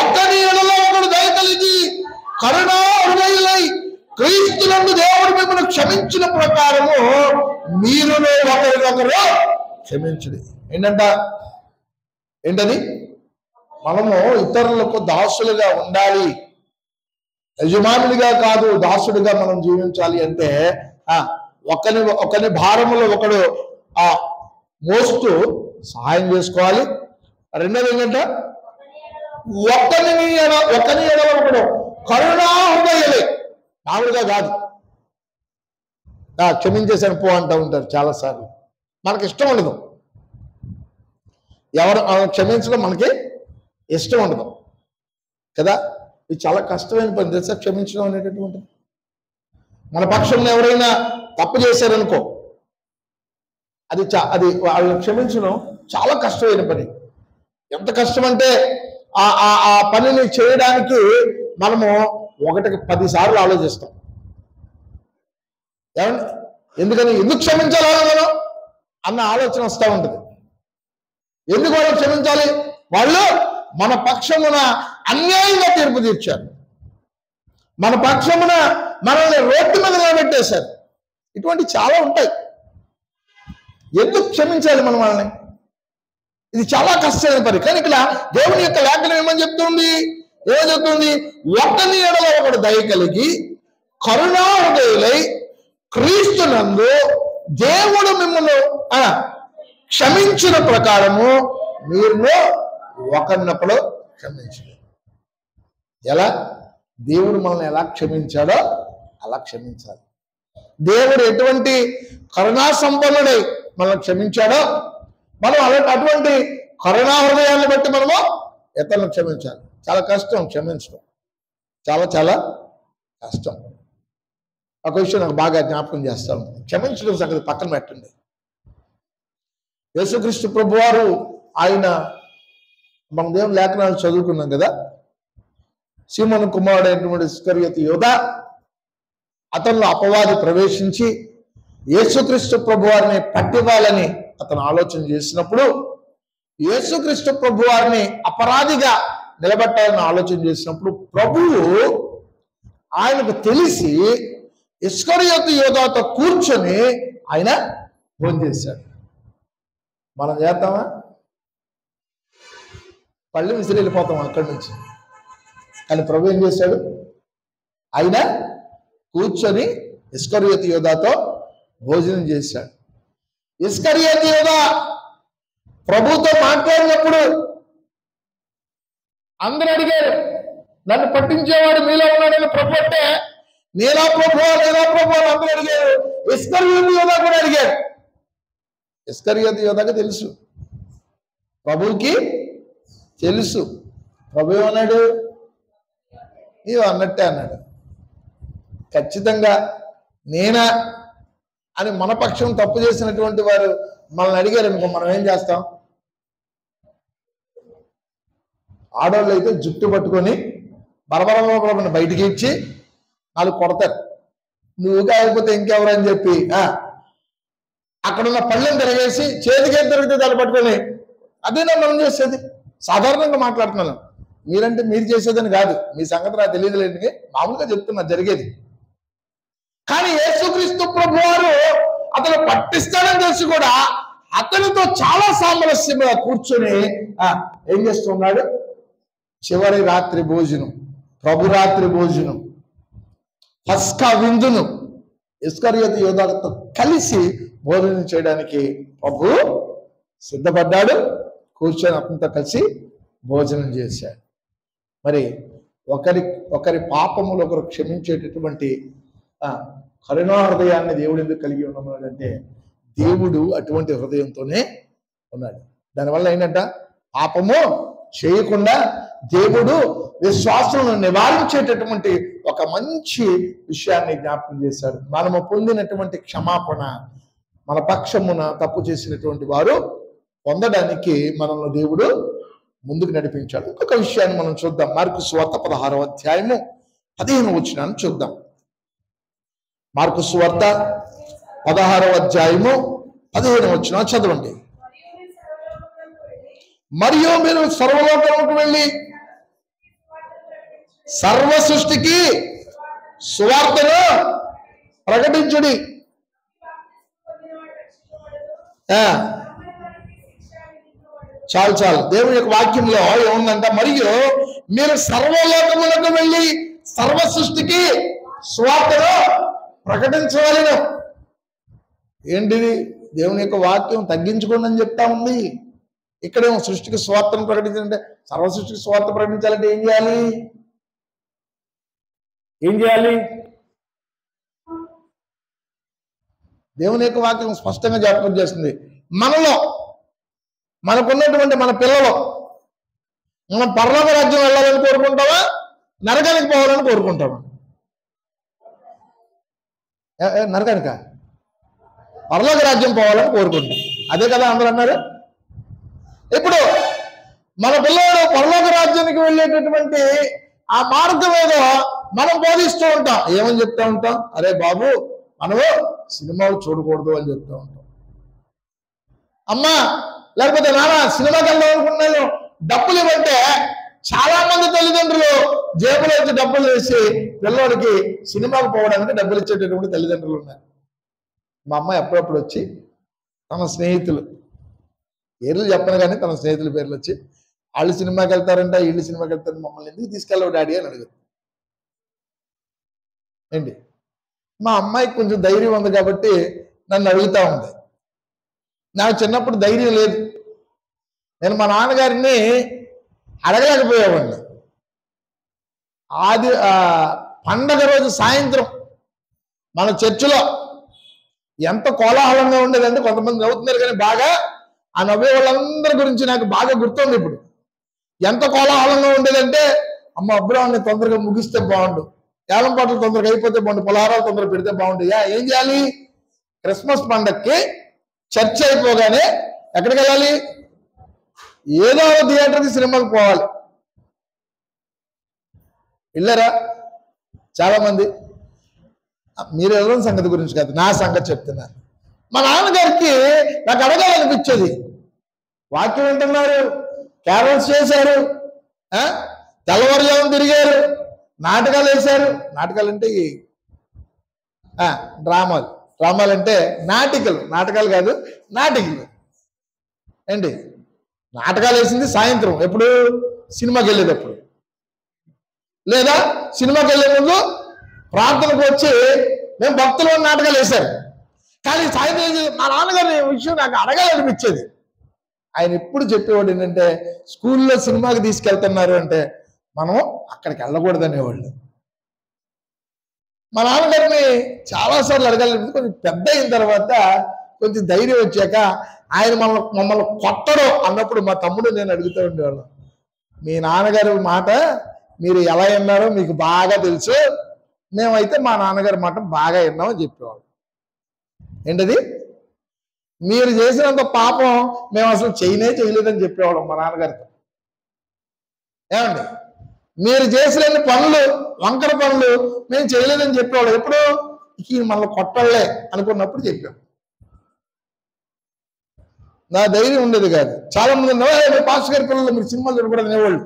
ఒకరి ఎడల ఒకడు దయ కలిగి కరుణా హృదయులై క్రీస్తునందు దేవుడు మిమ్మల్ని క్షమించిన ప్రకారము మీరును ఒకరినొకరు క్షమించుడి. ఏంటది? మనము ఇతరులకు దాసులుగా ఉండాలి, యజమానుడిగా కాదు, దాసుడిగా మనం జీవించాలి. అంటే ఒకని భారములో ఒకడు మోస్తూ సహాయం చేసుకోవాలి. రెండోది ఏంటంటే ఒకని ఎడల ఒకడు కరుణా హృదయులై, మామూలుగా కాదు క్షమించేసాను పో అంటూ ఉంటారు చాలాసార్లు. మనకి ఇష్టం ఉండదు, ఎవరు క్షమించడం మనకి ఇష్టం ఉండదు కదా. ఇది చాలా కష్టమైన పని తెలుసా, క్షమించడం అనేటటువంటిది. మన పక్షంలో ఎవరైనా తప్పు చేశారనుకో, అది వాళ్ళని క్షమించడం చాలా కష్టమైన పని. ఎంత కష్టం అంటే ఆ పనిని చేయడానికి మనము 1కి 10 సార్లు ఆలోచిస్తాం. ఎందుకు క్షమించాలి మనం అన్న ఆలోచన వస్తూ ఉంటుంది. ఎందుకు వాళ్ళు క్షమించాలి? వాళ్ళు మన పక్షమున అన్యాయంగా తీర్పు తీర్చారు, మన పక్షమున మనల్ని రోడ్డు మీద నిలబెట్టేశారు. ఇటువంటి చాలా ఉంటాయి. ఎందుకు క్షమించాలి మనం వాళ్ళని? ఇది చాలా కష్టమైన పని. కానీ ఇక్కడ దేవుని యొక్క లేఖనం ఏమని చెప్తుంది? ఒకని ఎడల ఒకడు దయ కలిగి కరుణా హృదయులై క్రీస్తునందు దేవుడు మిమ్మల్ని క్షమించిన ప్రకారము మీరు ఒకరినొకడు క్షమించండి. ఎలా? దేవుడు మనల్ని ఎలా క్షమించాడో అలా క్షమించాలి. దేవుడు ఎటువంటి కరుణా సంపన్నుడై మనల్ని క్షమించాడో మనం అటువంటి కరుణా హృదయాన్ని బట్టి మనము ఇతరులను క్షమించాలి. చాలా కష్టం క్షమించడం, చాలా చాలా కష్టం. ఒక విషయం నాకు బాగా జ్ఞాపకం చేస్తాను. క్షమించడం సంగతి పక్కన పెట్టండి. యేసుక్రీస్తు ప్రభువారు ఆయన మనం దేవుని లేఖనాలు చదువుకున్నాం కదా, సీమోను కుమారుడైనటువంటి ఇస్కరియోతు యోధ, అతనిలో అపవాది ప్రవేశించి యేసుక్రీస్తు ప్రభువారిని పట్టివ్వాలని అతను ఆలోచన చేసినప్పుడు, యేసుక్రీస్తు ప్రభువారిని అపరాధిగా నిలబెట్టాలని ఆలోచన చేసినప్పుడు ప్రభువు ఆయనకు తెలిసి ఇస్కరియోతు యోధాతో కూర్చొని ఆయన భోంచేశాడు. మనం చేద్దామా? పళ్ళు విసిరి వెళ్ళిపోతాం అక్కడి నుంచి. కానీ ప్రభు ఏం చేశాడు? ఆయన కూర్చొని ఇస్కరియోతు యోధాతో భోజనం చేశాడు. ఇస్కరియోతు యోధా ప్రభుతో మాట్లాడినప్పుడు అందరూ అడిగారు, నన్ను పట్టించేవాడు మీలో ఉన్నాడని ప్రభు అంటే, నేనా ప్రభు అందరూ అడిగారు. ఇస్కరియోతు యోధా కూడా అడిగారు. ఇస్కరియోతు యోధాకి తెలుసు, ప్రభువుకి తెలుసు. ప్రభు ఏమన్నాడు? నీవు అన్నట్టే అన్నాడు. ఖచ్చితంగా నేనా అని మన పక్షం తప్పు చేసినటువంటి వారు మనల్ని అడిగారు అనుకో, మనం ఏం చేస్తాం? ఆడవాళ్ళు అయితే జుట్టు పట్టుకొని బరబరబరబరని బయటికి ఇచ్చి 4 కొడతారు. నువ్వు కాకపోతే ఇంకెవరని చెప్పి అక్కడున్న పళ్ళని తిరగేసి చేతికి ఏం తిరిగితే దాన్ని పట్టుకొని, అదేనా మనం చేసేది. సాధారణంగా మాట్లాడుతున్నాను, మీరంటే మీరు చేసేదని కాదు, మీ సంగతి నాకు తెలియదులేండి, మామూలుగా చెప్తున్నా జరిగేది. కానీ యేసుక్రీస్తు ప్రభువారు అతను పట్టిస్తాడని తెలిసి కూడా అతనితో చాలా సామరస్యంగా కూర్చొని ఏం చేస్తున్నాడు? చివరి రాత్రి భోజనం, ప్రభురాత్రి భోజనం, పస్కా విందును ఇస్కరియోతు యోధాలతో కలిసి భోజనం చేయడానికి ప్రభు సిద్ధపడ్డాడు. కూర్చొని అతనితో కలిసి భోజనం చేశాడు. మరి ఒకరి పాపములు ఒకరు క్షమించేటటువంటి కరుణా హృదయాన్ని దేవుడు ఎందుకు కలిగి ఉన్నాడంటే దేవుడు అటువంటి హృదయంతోనే ఉన్నాడు. దానివల్ల ఏంటంట, పాపము చేయకుండా దేవుడు విశ్వాసంను నివారించేటటువంటి ఒక మంచి విషయాన్ని జ్ఞాపకం చేశాడు. మనము పొందినటువంటి క్షమాపణ మన పక్షమున తప్పు చేసినటువంటి వారు పొందడానికి మనల్ని దేవుడు ముందుకు నడిపించాడు. ఇంకొక విషయాన్ని మనం చూద్దాం. మార్కు సువార్త 16వ అధ్యాయము 15వ వచనాన్ని చూద్దాం. మార్కు సువార్త 16వ అధ్యాయము 15వ వచనం చదవండి. మరియు మీరు సర్వలోకములకు వెళ్ళి సర్వ సృష్టికి సువార్తను ప్రకటించుడి. చాలు దేవుని యొక్క వాక్యంలో ఏముందంట, మరియు మీరు సర్వలోకములకు వెళ్ళి సర్వ సృష్టికి సువార్తను ప్రకటించవలెను. ఏంటిది? దేవుని యొక్క వాక్యం తగ్గించుకోండి అని చెప్తా ఉంది. ఇక్కడేమో సృష్టికి సువార్తను ప్రకటించాలంటే, సర్వ సృష్టికి సువార్త ప్రకటించాలంటే ఏం చేయాలి? దేవుని యొక్క వాక్యం స్పష్టంగా జ్ఞాపకం చేస్తుంది. మనకున్నటువంటి మన పిల్లలు మనం పరలోక రాజ్యం వెళ్ళాలని కోరుకుంటావా, నరకానికి పోవాలని కోరుకుంటావా? నరకానిక? పరలోక రాజ్యం పోవాలని కోరుకుంటాం. అదే కదా అందరూ అన్నారు. ఇప్పుడు మన పిల్లలు పరలోక రాజ్యానికి వెళ్ళేటటువంటి ఆ మార్గం ఏదో మనం బోధిస్తూ ఉంటాం. ఏమని చెప్తా ఉంటాం? అరే బాబు, మనము సినిమాలు చూడకూడదు అని చెప్తూ ఉంటాం. అమ్మా లేకపోతే నాన్న సినిమాకి వెళ్దాం అనుకున్నాను, డబ్బులు ఇవ్వంటే చాలా మంది తల్లిదండ్రులు జేబులో వచ్చి డబ్బులు వేసి పిల్లవాడికి సినిమాకి పోవడానికి డబ్బులు ఇచ్చేటటువంటి తల్లిదండ్రులు ఉన్నారు. మా అమ్మాయి అప్పుడప్పుడు వచ్చి తన స్నేహితులు పేర్లు చెప్పను కానీ తన స్నేహితుల పేర్లు వచ్చి, వాళ్ళు సినిమాకి వెళ్తారంట, వీళ్ళు సినిమాకి వెళ్తారు, మమ్మల్ని ఎందుకు తీసుకెళ్ళవు డాడీ అని అడుగుతుంది. ఏంటి, మా అమ్మాయికి కొంచెం ధైర్యం ఉంది కాబట్టి నన్ను అడుగుతూ ఉంది. నాకు చిన్నప్పుడు ధైర్యం లేదు. నేను మా నాన్నగారిని అడగలేకపోయేవాడిని. పండగ రోజు సాయంత్రం మన చర్చిలో ఎంత కోలాహలంగా ఉండేదంటే, కొంతమంది నవ్వుతున్నారు కానీ బాగా ఆ నవ్వే వాళ్ళందరి గురించి నాకు బాగా గుర్తుంది. ఇప్పుడు ఎంత కోలాహలంగా ఉండేదంటే, అమ్మ అబ్రాహాన్ని తొందరగా ముగిస్తే బాగుండు, ఏలం పాటలు తొందరగా అయిపోతే బాగుండు, పలహారాలు తొందరగా పెడితే బాగుండు. ఏం చేయాలి? క్రిస్మస్ పండగకి చర్చ్ అయిపోగానే ఎక్కడికి వెళ్ళాలి? ఏదో థియేటర్కి సినిమాకి పోవాలి. వెళ్ళారా చాలా మంది? మీరు వెళ్ళిన సంగతి గురించి కాదు, నా సంగతి చెప్తున్నా. మా నాన్నగారికి నాకు అడగాలనిపించేది. వాక్యం వింటున్నారు, క్యారల్స్ చేశారు, తెల్లవారుజామున తిరిగారు, నాటకాలు వేశారు. నాటకాలు అంటే డ్రామాలు అంటే నాటకాలు కాదు, నాటికలు ఏంటి? నాటకాలు వేసింది సాయంత్రం, ఎప్పుడు? సినిమాకి వెళ్ళేటప్పుడు, లేదా సినిమాకి వెళ్ళే ముందు ప్రార్థనకు వచ్చి మేము భక్తులు నాటకాలు వేశారు. కానీ సాయంత్రం మా నాన్నగారి విషయం నాకు అడగాలనిపించేది. ఆయన ఎప్పుడు చెప్పేవాడు ఏంటంటే, స్కూల్లో సినిమాకి తీసుకెళ్తున్నారు అంటే మనం అక్కడికి వెళ్ళకూడదనేవాళ్ళు. మా నాన్నగారిని చాలాసార్లు అడగాలనిపించి, కొంచెం పెద్ద అయిన తర్వాత కొంచెం ధైర్యం వచ్చాక ఆయన మమ్మల్ని కొట్టడం అన్నప్పుడు మా తమ్ముడు నేను అడుగుతూ ఉండేవాళ్ళం, మీ నాన్నగారి మాట మీరు ఎలా విన్నారో మీకు బాగా తెలుసు, మేమైతే మా నాన్నగారి మాట బాగా విన్నామని చెప్పేవాళ్ళం. ఏంటది? మీరు చేసినంత పాపం మేము అసలు చేయలేదని చెప్పేవాళ్ళం మా నాన్నగారితో. ఏమండి, మీరు చేసిన పనులు, వంకర పనులు మేము చేయలేదని చెప్పేవాళ్ళం. ఎప్పుడు? ఈ మనల్ని కొట్టలే అనుకున్నప్పుడు చెప్పాం. నా ధైర్యం ఉండేది కాదు. చాలా మంది పాస్టర్ గారి పిల్లలు మీరు సినిమాలు చూడకూడదు అనేవాళ్ళు.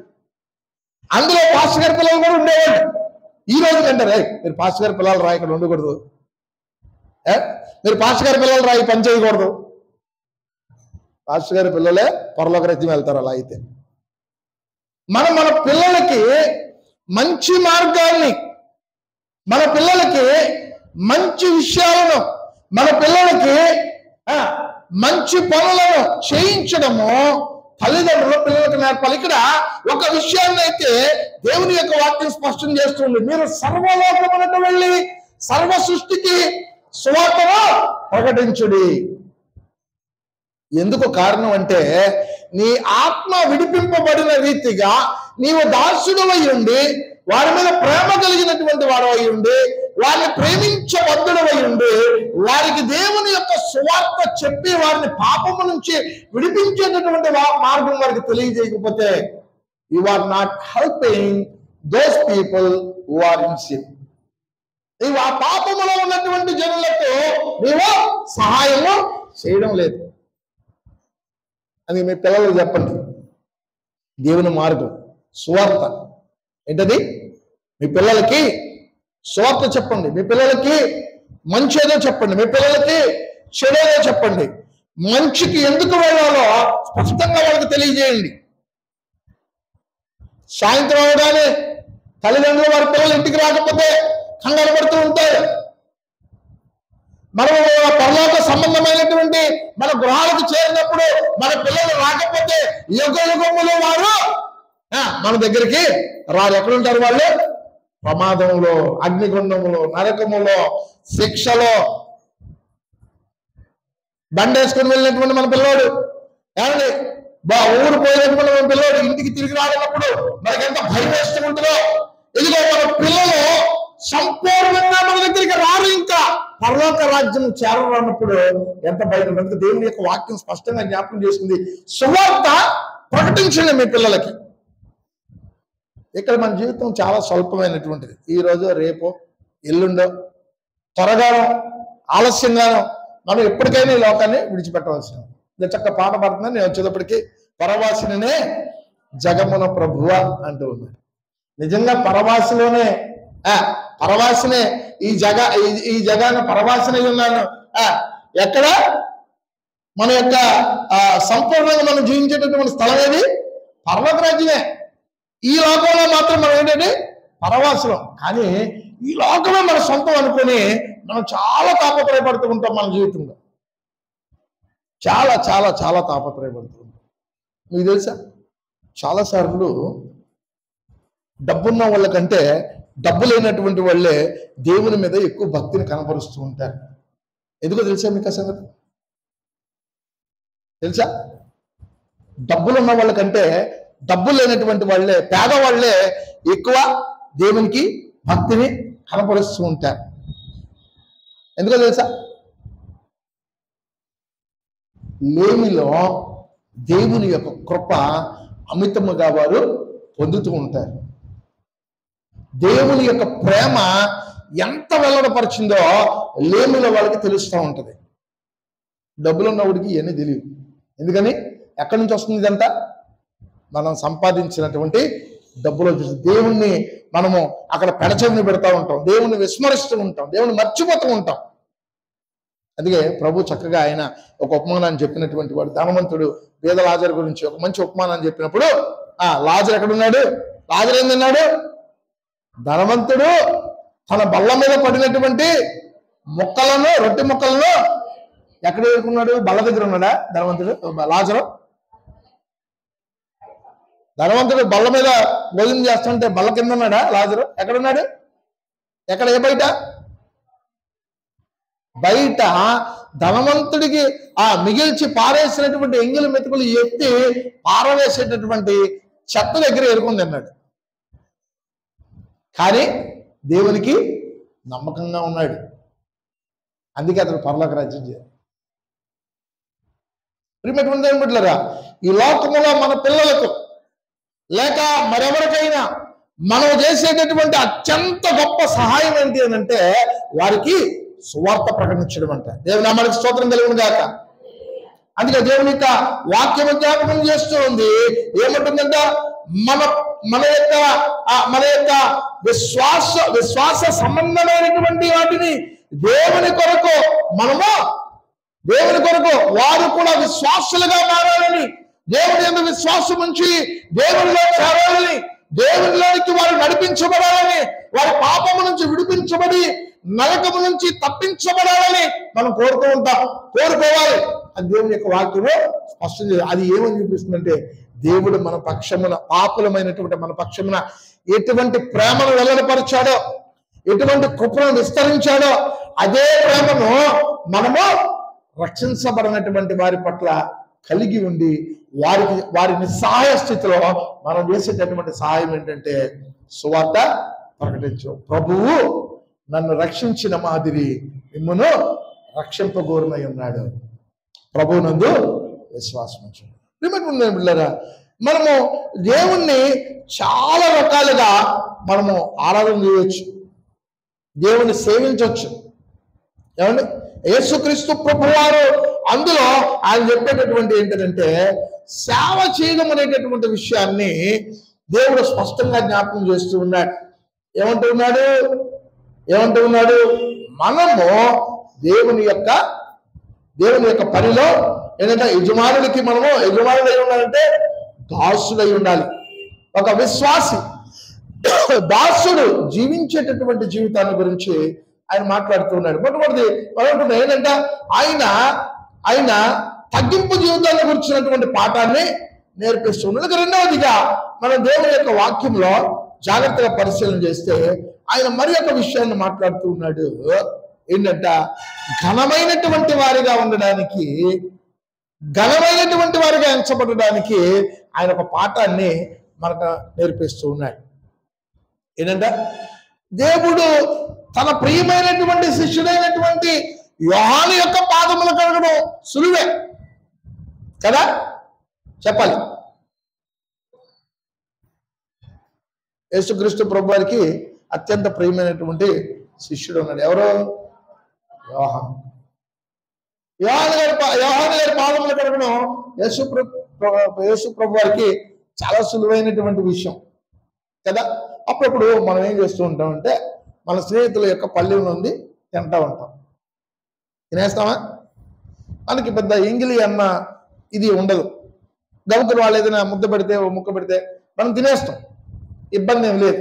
అందులో పాస్టర్ గారి పిల్లలు కూడా ఉండేవాళ్ళు. ఈ రోజు అంటారు, మీరు పాస్టర్ గారి పిల్లలు రా, ఇక్కడ ఉండకూడదు, మీరు పాస్టర్ గారి పిల్లలు రా, ఈ పని చేయకూడదు. పాస్టర్ గారి పిల్లలే పరలోక రాజ్యం వెళ్తారు. అలా అయితే మనం మన పిల్లలకి మంచి మార్గాన్ని, మన పిల్లలకి మంచి విషయాలను, మన పిల్లలకి మంచి పనులను చేయించడము తల్లిదండ్రులు పిల్లలకు నేర్పాలి. ఇక్కడ ఒక విషయాన్ని అయితే దేవుని యొక్క వాక్యం స్పష్టం చేస్తుంది. మీరు సర్వలోకమునకు వెళ్ళి సర్వ సృష్టికి సువార్తను ప్రకటించుడి. ఎందుకు కారణం అంటే నీ ఆత్మ విడిపింపబడిన రీతిగా నీవు దాసుడవై ఉండి వారి మీద ప్రేమ కలిగినటువంటి వాడవై ఉండి వారిని ప్రేమించబద్ధుడవై ఉండి వారికి దేవుని యొక్క సువార్త చెప్పి వారిని పాపము నుంచి విడిపించేటటువంటి మార్గం వారికి తెలియజేయకపోతే you are not helping those people who are in sin. నీవు ఆ పాపములో ఉన్నటువంటి జనులకు నీవు సహాయము చేయడం లేదు. అని మీ పిల్లలకు చెప్పండి. దేవుని మార్గం సువార్త ఏంటది? మీ పిల్లలకి సువార్త చెప్పండి. మీ పిల్లలకి మంచేదో చెప్పండి. మీ పిల్లలకి చెడేదో చెప్పండి. మంచికి ఎందుకు వెళ్ళాలో స్పష్టంగా వాళ్ళకి తెలియజేయండి. సాయంత్రం అవగానే తల్లిదండ్రులు వారి పిల్లలు ఇంటికి రాకపోతే కంగారు పడుతూ ఉంటారు. మనం పరలోక సంబంధమైనటువంటి మన గృహాలకు చేరినప్పుడు మన పిల్లలు రాకపోతే యుగ యుగములు వారు మన దగ్గరికి రారు. ఎక్కడుంటారు వాళ్ళు? ప్రమాదంలో, అగ్నిగుండంలో, నరకములో, శిక్షలో. బండేసుకుని వెళ్ళినటువంటి మన పిల్లోడు ఏమండి ఊరు పోయినటువంటి మన పిల్లోడు ఇంటికి తిరిగి రానప్పుడు మనకి ఎంత భయం వేస్తూ ఉంటుందో. ఇదిగో మన పిల్లలు సంపూర్ణంగా మన దగ్గరికి రారు, ఇంకా పరలోక రాజ్యం చేరరానప్పుడు ఎంత భయం ఉంటుంది. దేవుని యొక్క వాక్యం స్పష్టంగా జ్ఞాపకం చేస్తుంది. సువార్త ప్రకటించండి మీ పిల్లలకి. ఇక్కడ మన జీవితం చాలా స్వల్పమైనటువంటిది. ఈరోజు రేపో ఎల్లుండో త్వరగానో ఆలస్యంగానో మనం ఎప్పటికైనా ఈ లోకాన్ని విడిచిపెట్టవలసిన. నేను చక్క పాట పాడుతున్నాను. నేను వచ్చేటప్పటికి పరవాసినే జగమున ప్రభువ అంటూ ఉన్నాడు. నిజంగా పరవాసిలోనే పరవాసినే ఈ జగాన పరవాసినై ఉన్నాను. ఎక్కడ మన యొక్క సంపూర్ణంగా మనం జీవించేటటువంటి స్థలం ఏది? పరలోక రాజ్యమే. ఈ లోకంలో మాత్రం మనం ఏంటంటే పరవాసులం. కానీ ఈ లోకమే మన సొంతం అనుకుని మనం చాలా తాపత్రయపడుతూ ఉంటాం. మన జీవితంలో చాలా చాలా చాలా తాపత్రయపడుతూ ఉంటాం. మీకు తెలుసా, చాలాసార్లు డబ్బున్న వాళ్ళకంటే డబ్బు లేనటువంటి వాళ్ళే దేవుని మీద ఎక్కువ భక్తిని కనపరుస్తూ ఉంటారు. ఎందుకో తెలుసా మీకు ఆ సంగతి? తెలుసా? డబ్బులున్న వాళ్ళకంటే డబ్బు లేనటువంటి వాళ్ళే, పేదవాళ్లే ఎక్కువ దేవునికి భక్తిని కనపరుస్తూ ఉంటారు. ఎందుకో తెలుసా? లేమిలో దేవుని యొక్క కృప అమితముగా వారు పొందుతూ ఉంటారు. దేవుని యొక్క ప్రేమ ఎంత వెల్లడపరిచిందో లేమిలో వాళ్ళకి తెలుస్తూ ఉంటుంది. డబ్బులున్నవాడికి ఇవన్నీ తెలియదు. ఎందుకని? ఎక్కడి నుంచి వస్తుంది ఇదంతా? మనం సంపాదించినటువంటి డబ్బులో చూసి దేవుణ్ణి మనము అక్కడ పెడచెవిని పెడతా ఉంటాం, దేవుణ్ణి విస్మరిస్తూ ఉంటాం, దేవుణ్ణి మర్చిపోతూ ఉంటాం. అందుకే ప్రభు చక్కగా ఆయన ఒక ఉపమానాన్ని చెప్పినటువంటి వాడు. ధనవంతుడు పేద లాజరు గురించి ఒక మంచి ఉపమానాన్ని చెప్పినప్పుడు లాజరు ఎక్కడున్నాడు? లాజరు ఏం తిన్నాడు? ధనవంతుడు తన బల్ల మీద పడినటువంటి ముక్కలను, రొట్టె ముక్కలను ఎక్కడ వేరుకున్నాడు? బల్ల దగ్గర ఉన్నాడా ధనవంతుడు? లాజరు ధనవంతుడు బల్ల మీద భోజనం చేస్తుంటే బల్ల కింద ఉన్నాడా లాజరు? ఎక్కడున్నాడు? ఎక్కడ? ఏ బయట? బయట ధనవంతుడికి మిగిల్చి పారేసినటువంటి ఎంగిలి మెతుకులు ఎత్తి పారవేసేటటువంటి చెత్త దగ్గర ఎరుకుంది అన్నాడు. కానీ దేవునికి నమ్మకంగా ఉన్నాడు. అందుకే అతడు పరలోక రాజ్యం చేయాలి. ప్రియమైనటువంటి దేవుని బిడ్డలారా, ఈ లోకములో మన పిల్లలకు లేక మరెవరికైనా మనం చేసేటటువంటి అత్యంత గొప్ప సహాయం ఏంటి అని అంటే వారికి సువార్త ప్రకటించడం అంట. దేవుని నామానికి స్తోత్రం కలుగును గాక. అందుకే దేవుని యొక్క వాక్యం జ్ఞాపకం చేస్తూ ఉంది. ఏమంటుందంట? మన యొక్క విశ్వాస సంబంధమైనటువంటి వాటిని దేవుని కొరకు మనము దేవుని కొరకు వారు కూడా విశ్వాసులుగా మారాలని, దేవుని యందు విశ్వాసం ఉంచి దేవునిలో చేరాలని, దేవునిలోనికి వారు నడిపించబడాలని, వారి పాపము నుంచి విడిపించబడి నరకము నుంచి తప్పించబడాలని మనం కోరుతూ ఉంటాం, కోరుకోవాలి. అది దేవుని యొక్క వాక్యము స్పష్టం చేయాలి. అది ఏమని చూపిస్తుందంటే, దేవుడు మన పక్షమున, పాపులమైనటువంటి మన పక్షమున ఎటువంటి ప్రేమను వెల్లడిపరిచాడో, ఎటువంటి కృపను విస్తరించాడో, అదే ప్రేమను మనము రక్షించబడినటువంటి వారి పట్ల కలిగి ఉండి వారి నిస్సహాయ స్థితిలో మనం చేసేటటువంటి సహాయం ఏంటంటే సువార్త ప్రకటించు. ప్రభువు నన్ను రక్షించిన మాదిరి మిమ్మును రక్షింపగోరునై ఉన్నాడు. ప్రభువు నందు విశ్వాసం ఉంచండి. బిడ్డలారా, మనము దేవుణ్ణి చాలా రకాలుగా మనము ఆరాధన చేయొచ్చు, దేవుని సేవించవచ్చు. ఏమండి, యేసుక్రీస్తు ప్రభువారు అందులో ఆయన చెప్పేటటువంటి ఏంటంటే సేవ చేయడం అనేటటువంటి విషయాన్ని దేవుడు స్పష్టంగా జ్ఞాపకం చేస్తూ ఉన్నాడు. ఏమంటూ ఉన్నాడు? మనము దేవుని యొక్క పనిలో ఏంటంటే యజమానులకి మనము యజమానులై ఉండాలంటే దాసులై ఉండాలి. ఒక విశ్వాసి దాసుడు జీవించేటటువంటి జీవితాన్ని గురించి ఆయన మాట్లాడుతూ ఉన్నాడు. మొట్టమొదటి ఏంటంటే ఆయన తగ్గింపు జీవితాన్ని గురించినటువంటి పాఠాన్ని నేర్పిస్తూ ఉన్నాడు. రెండవదిగా మనం దేవుని యొక్క వాక్యంలో జాగ్రత్తగా పరిశీలన చేస్తే ఆయన మరి ఒక విషయాన్ని మాట్లాడుతూ ఉన్నాడు. ఏంటంటే ఘనమైనటువంటి వారిగా ఉండడానికి, ఘనమైనటువంటి వారిగా ఎంచబడడానికి ఆయన ఒక పాఠాన్ని మనకు నేర్పిస్తూ ఉన్నాడు. ఏంటంటే దేవుడు తన ప్రియమైనటువంటి శిష్యుడైనటువంటి యోహాను యొక్క పాదములు కడగడం సులువే కదా, చెప్పాలి. యేసుక్రీస్తు ప్రభు వారికి అత్యంత ప్రియమైనటువంటి శిష్యుడు ఉన్నాడు. ఎవరు? యోహాను. యోహాను గారి పాదములు కడగడం యేసు ప్రభు వారికి చాలా సులువైనటువంటి విషయం కదా. అప్పుడప్పుడు మనం ఏం చేస్తూ ఉంటామంటే మన స్నేహితుల యొక్క పల్లెం నుండి తింటా ఉంటాం. తినేస్తామా? మనకి పెద్ద ఎంగిలి అన్న ఇది ఉండదు. గబుకులు వాళ్ళు ఏదైనా ముద్ద పెడితే ముక్క పెడితే మనం తినేస్తాం, ఇబ్బంది ఏం లేదు.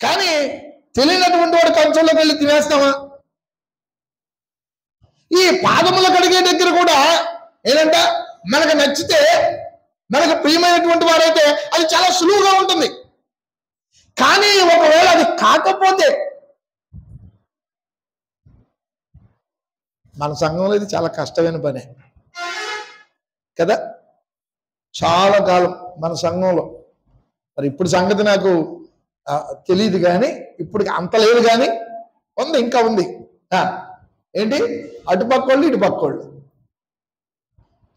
కానీ తెలియనటువంటి వాడు కంచంలోకి వెళ్ళి తినేస్తామా? ఈ పాదముల కడిగే దగ్గర కూడా ఏంటంటే మనకు నచ్చితే, మనకు ప్రియమైనటువంటి వారైతే అది చాలా సులువుగా ఉంటుంది. కానీ ఒకవేళ అది కాకపోతే మన సంఘంలో ఇది చాలా కష్టమైన పనే కదా. చాలా కాలం మన సంఘంలో, మరి ఇప్పుడు సంగతి నాకు తెలియదు కానీ, ఇప్పుడు అంత లేదు కానీ ఉంది, ఇంకా ఉంది. ఏంటి, అటుపక్కోళ్ళు ఇటుపక్కోళ్ళు.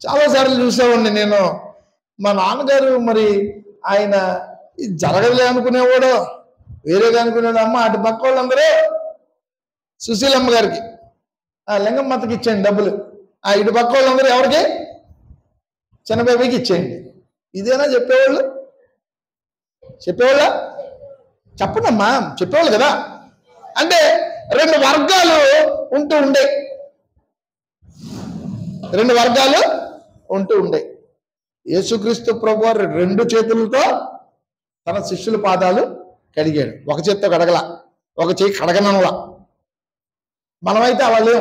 చాలాసార్లు చూసేవాడిని నేను. మా నాన్నగారు మరి ఆయన ఇది జరగలే అనుకునేవాడు, వేరేగా అనుకునేవాడు. అమ్మ అటు పక్క వాళ్ళందరూ సుశీలమ్మ గారికి, లింగమ్మతకి ఇచ్చేయండి డబ్బులు, ఇటు పక్క వాళ్ళందరూ ఎవరికి? చిన్నబాబుకి ఇచ్చేయండి. ఇదేనా చెప్పేవాళ్ళు? చెప్పండమ్మా, చెప్పేవాళ్ళు కదా. అంటే రెండు వర్గాలు ఉంటూ ఉండే. యేసుక్రీస్తు ప్రభు వారు రెండు చేతులతో తన శిష్యుల పాదాలు కడిగాడు. ఒక చేత్తో కడగల, ఒక చేయి కడగనలా. మనమైతే వాళ్ళు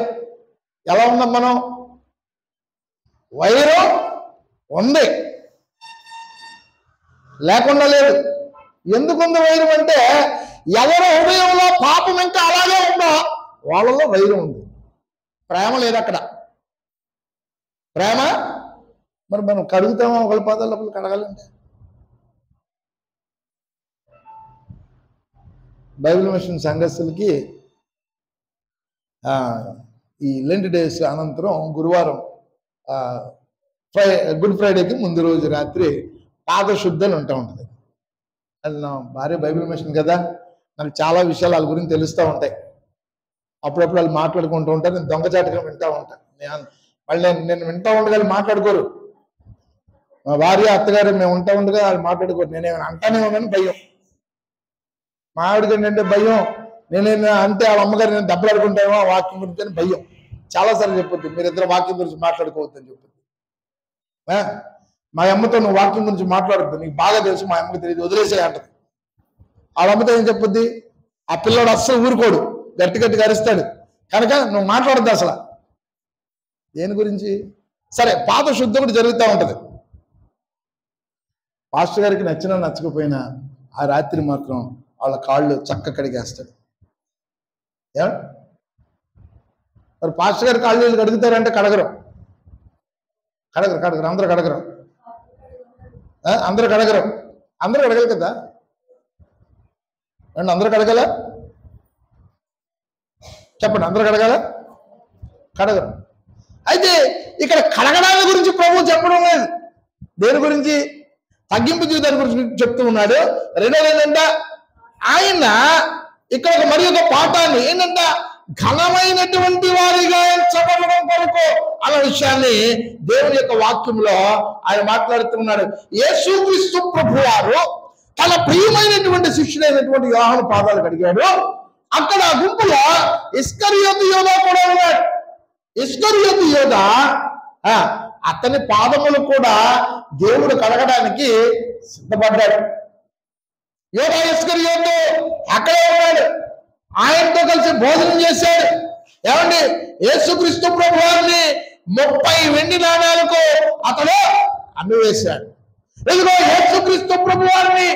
ఎలా ఉన్నాం? మనం వైరం ఉంది, లేకుండా లేదు. ఎందుకుంది వైరం అంటే, ఎవరి హృదయంలో పాపం ఇంకా అలాగే ఉందో వాళ్ళలో వైరం ఉంది. ప్రేమ లేదు అక్కడ. ప్రేమ మరి మనం కడుగుతామా? ఒకళ్ళ పాదాలు కడగాలంటే బైబిల్ మిషన్ సంఘస్థులకి ఈ లెంట్ డేస్ అనంతరం గురువారం గుడ్ ఫ్రైడేకి ముందు రోజు రాత్రి పాదశుద్ధి అని ఉంటుంది. అది నా భార్య బైబిల్ మిషన్ కదా, నాకు చాలా విషయాలు వాళ్ళ గురించి తెలుస్తూ ఉంటాయి. అప్పుడప్పుడు వాళ్ళు మాట్లాడుకుంటూ ఉంటారు, నేను దొంగచాటుగా వింటూ ఉంటాను. నేను వింటూ ఉండగా మాట్లాడుకోరు. మా భార్య అత్తగారు మేము ఉంటా ఉండగా వాళ్ళు మాట్లాడుకోరు. నేనేమైనా అంటానే ఉన్నాను భయం. మా ఆవిడకి ఏంటంటే భయం, నేనేమైనా అంటే వాళ్ళ అమ్మగారు నేను దెబ్బలాడుకుంటామో వాక్యం గురించి భయం. చాలాసార్లు చెప్పుద్ది, మీరిద్దరు వాక్యం గురించి మాట్లాడుకోవద్దని చెప్పుద్ది. మా అమ్మతో నువ్వు వాక్యం గురించి మాట్లాడద్దు, నీకు బాగా తెలుసు, మా అమ్మకి తెలియదు, వదిలేసే అంటది. వాళ్ళ అమ్మతో ఏం చెప్పుద్ది, ఆ పిల్లోడు అస్సలు ఊరుకోడు, గట్టి గట్టిగా అరుస్తాడు, కనుక నువ్వు మాట్లాడద్దు అసలు. దేని గురించి? సరే, పాత శుద్ధి కూడా జరుగుతూ ఉంటుంది. పాస్టర్ గారికి నచ్చినా నచ్చకపోయినా ఆ రాత్రి మాత్రం వాళ్ళ కాళ్ళు చక్క కడిగేస్తాడు. మరి పాస్టర్ గారి కాళ్ళు వీళ్ళు కడుగుతారంటే కడగరు, అందరూ కడగరు, అందరూ కడగలు కదా. అందరూ కడగల? చెప్పండి, అందరూ కడగరు. అయితే ఇక్కడ కడగడాల గురించి ప్రభు చెప్పడం లేదు. దేని గురించి? తగ్గింపు జీవితాన్ని గురించి చెప్తూ ఉన్నాడు. రెండోది ఏంటంటే, ఆయన ఇక్కడ మరి ఒక పాఠాన్ని ఏంటంటే, ఘనమైనటువంటి వారిగా ఎంచబడడం కొరకు అన్న విషయాన్ని దేవుని యొక్క వాక్యంలో ఆయన మాట్లాడుతున్నాడు. యేసుక్రీస్తు ప్రభువారు తన ప్రియమైనటువంటి శిష్యుడైనటువంటి యోహాను పాదాలు కడిగాడు. అక్కడ ఆ గుంపులో ఇస్కరియోతు యోధా కూడా ఉన్నాడు. ఇస్కరియోతు యోధా అతని పాదములు కూడా దేవుడు కడగడానికి సిద్ధపడ్డాడు. యోధా ఇస్కరియోతు అక్కడే ఉన్నాడు, ఆయనతో కలిసి భోజనం చేశాడు. ఏమండి, యేసుక్రీస్తు ప్రభువారిని 30 వెండి నాణాలకు అతను అమ్మివేశాడు. ఎందుకో యేసుక్రీస్తు ప్రభువారిని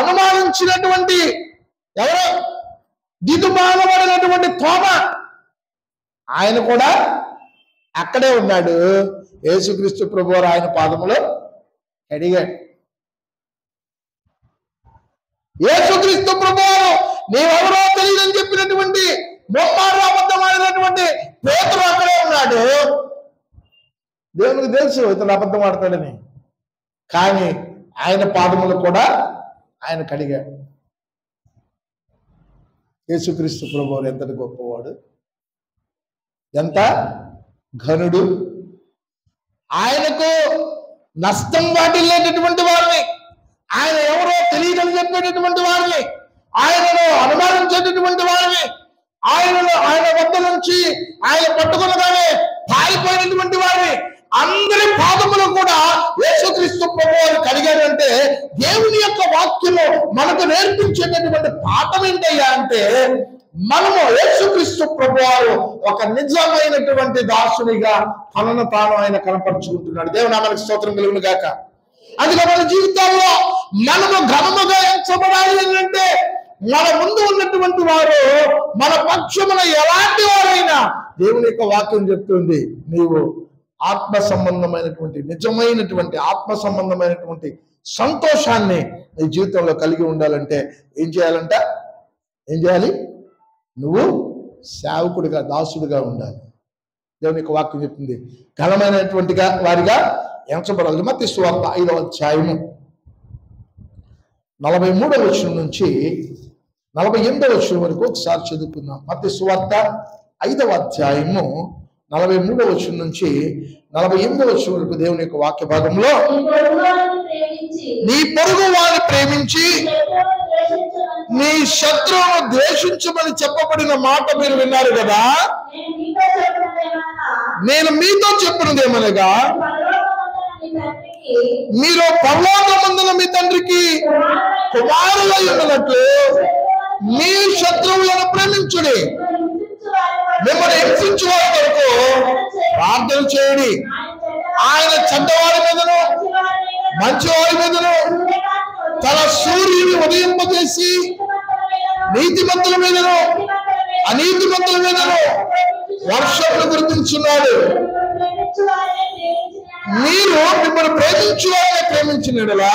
అనుమానించినటువంటి ఎవరో దిదుమానబడినటువంటి తోమ, ఆయన కూడా అక్కడే ఉన్నాడు. యేసుక్రీస్తు ప్రభువారు ఆయన పాదములో కడిగాడు. యేసుక్రీస్తు ప్రభువారు నీవెవరో తెలియదని చెప్పినటువంటి మొమ్మారు అబద్ధమాడినటువంటి పేతురు అక్కడే ఉన్నాడు. దేవునికి తెలుసు ఇతను అబద్ధం ఆడతాడని, కానీ ఆయన పాదములు కూడా ఆయన కడిగాడు. యేసుక్రీస్తు ప్రభువారు ఎంతటి గొప్పవాడు, ఎంత ఘనుడు. ఆయనకు నష్టం వాటిల్లేటటువంటి వారిని, ఆయన ఎవరో తెలియదని చెప్పేటటువంటి వారిని, ఆయనను అనుమానించేటటువంటి వారిని, ఆయన వద్ద నుంచి ఆయన పట్టుకునగానే పారిపోయినటువంటి వారిని అందరి పాదములు కూడా యేసుక్రీస్తు ప్రభువారు కడిగారంటే దేవుని యొక్క వాక్యము మనకు నేర్పించేటటువంటి పాఠం ఏంటయ్యా అంటే, మనము యేసుక్రీస్తు ప్రభువారు ఒక నిజమైనటువంటి దాసునిగా తనను తాను ఆయన కనపరుచుకుంటున్నాడు. దేవుని నామానికి స్తోత్రం కలుగును గాక. అందుకే మన జీవితాల్లో మనము ఘనముగా ఎంచబడాలి అంటే మన ముందు ఉన్నటువంటి వారు మన పక్షమున ఎలాంటి వారైనా దేవుని యొక్క వాక్యం చెప్తుంది, నీవు ఆత్మ సంబంధమైనటువంటి నిజమైనటువంటి ఆత్మ సంబంధమైనటువంటి సంతోషాన్ని నీ జీవితంలో కలిగి ఉండాలంటే ఏం చేయాలి? నువ్వు సేవకుడిగా, దాసుడిగా ఉండాలి. దేవుని యొక్క వాక్యం చెప్తుంది ఘనమైనటువంటిగా వారిగా ఎంచబడాలి. మత్తయి సువార్త 5వ అధ్యాయము 43వ వచనం నుంచి 48వ వచనం వరకు ఒకసారి చదువుకుందాం. మత్తయి సువార్త 5వ అధ్యాయము 43వ వచనం నుంచి 48వ వచనం వరకు దేవుని యొక్క వాక్య భాగంలో, నీ పొరుగు వారిని ప్రేమించి నీ శత్రువును ద్వేషించమని చెప్పబడిన మాట మీరు విన్నారు కదా. నేను మీతో చెప్పినదేమనగా, మీరు పరలోకమందున మీ తండ్రికి కుమారులై ఉన్నట్లు మీ శత్రువులను ప్రేమించుడి, మిమ్మల్ని హింసించు వారి కొరకు ప్రార్థన చేయండి. ఆయన చెడ్డవారి మీదను మంచివారి మీదను తన సూర్యుని ఉదయింపజేసి నీతిమంతుల మీదను అనీతిమంతుల మీదను వర్షములు కురిపించున్నాడు. మీరు మిమ్మల్ని ప్రేమించు వారిని ప్రేమించినలా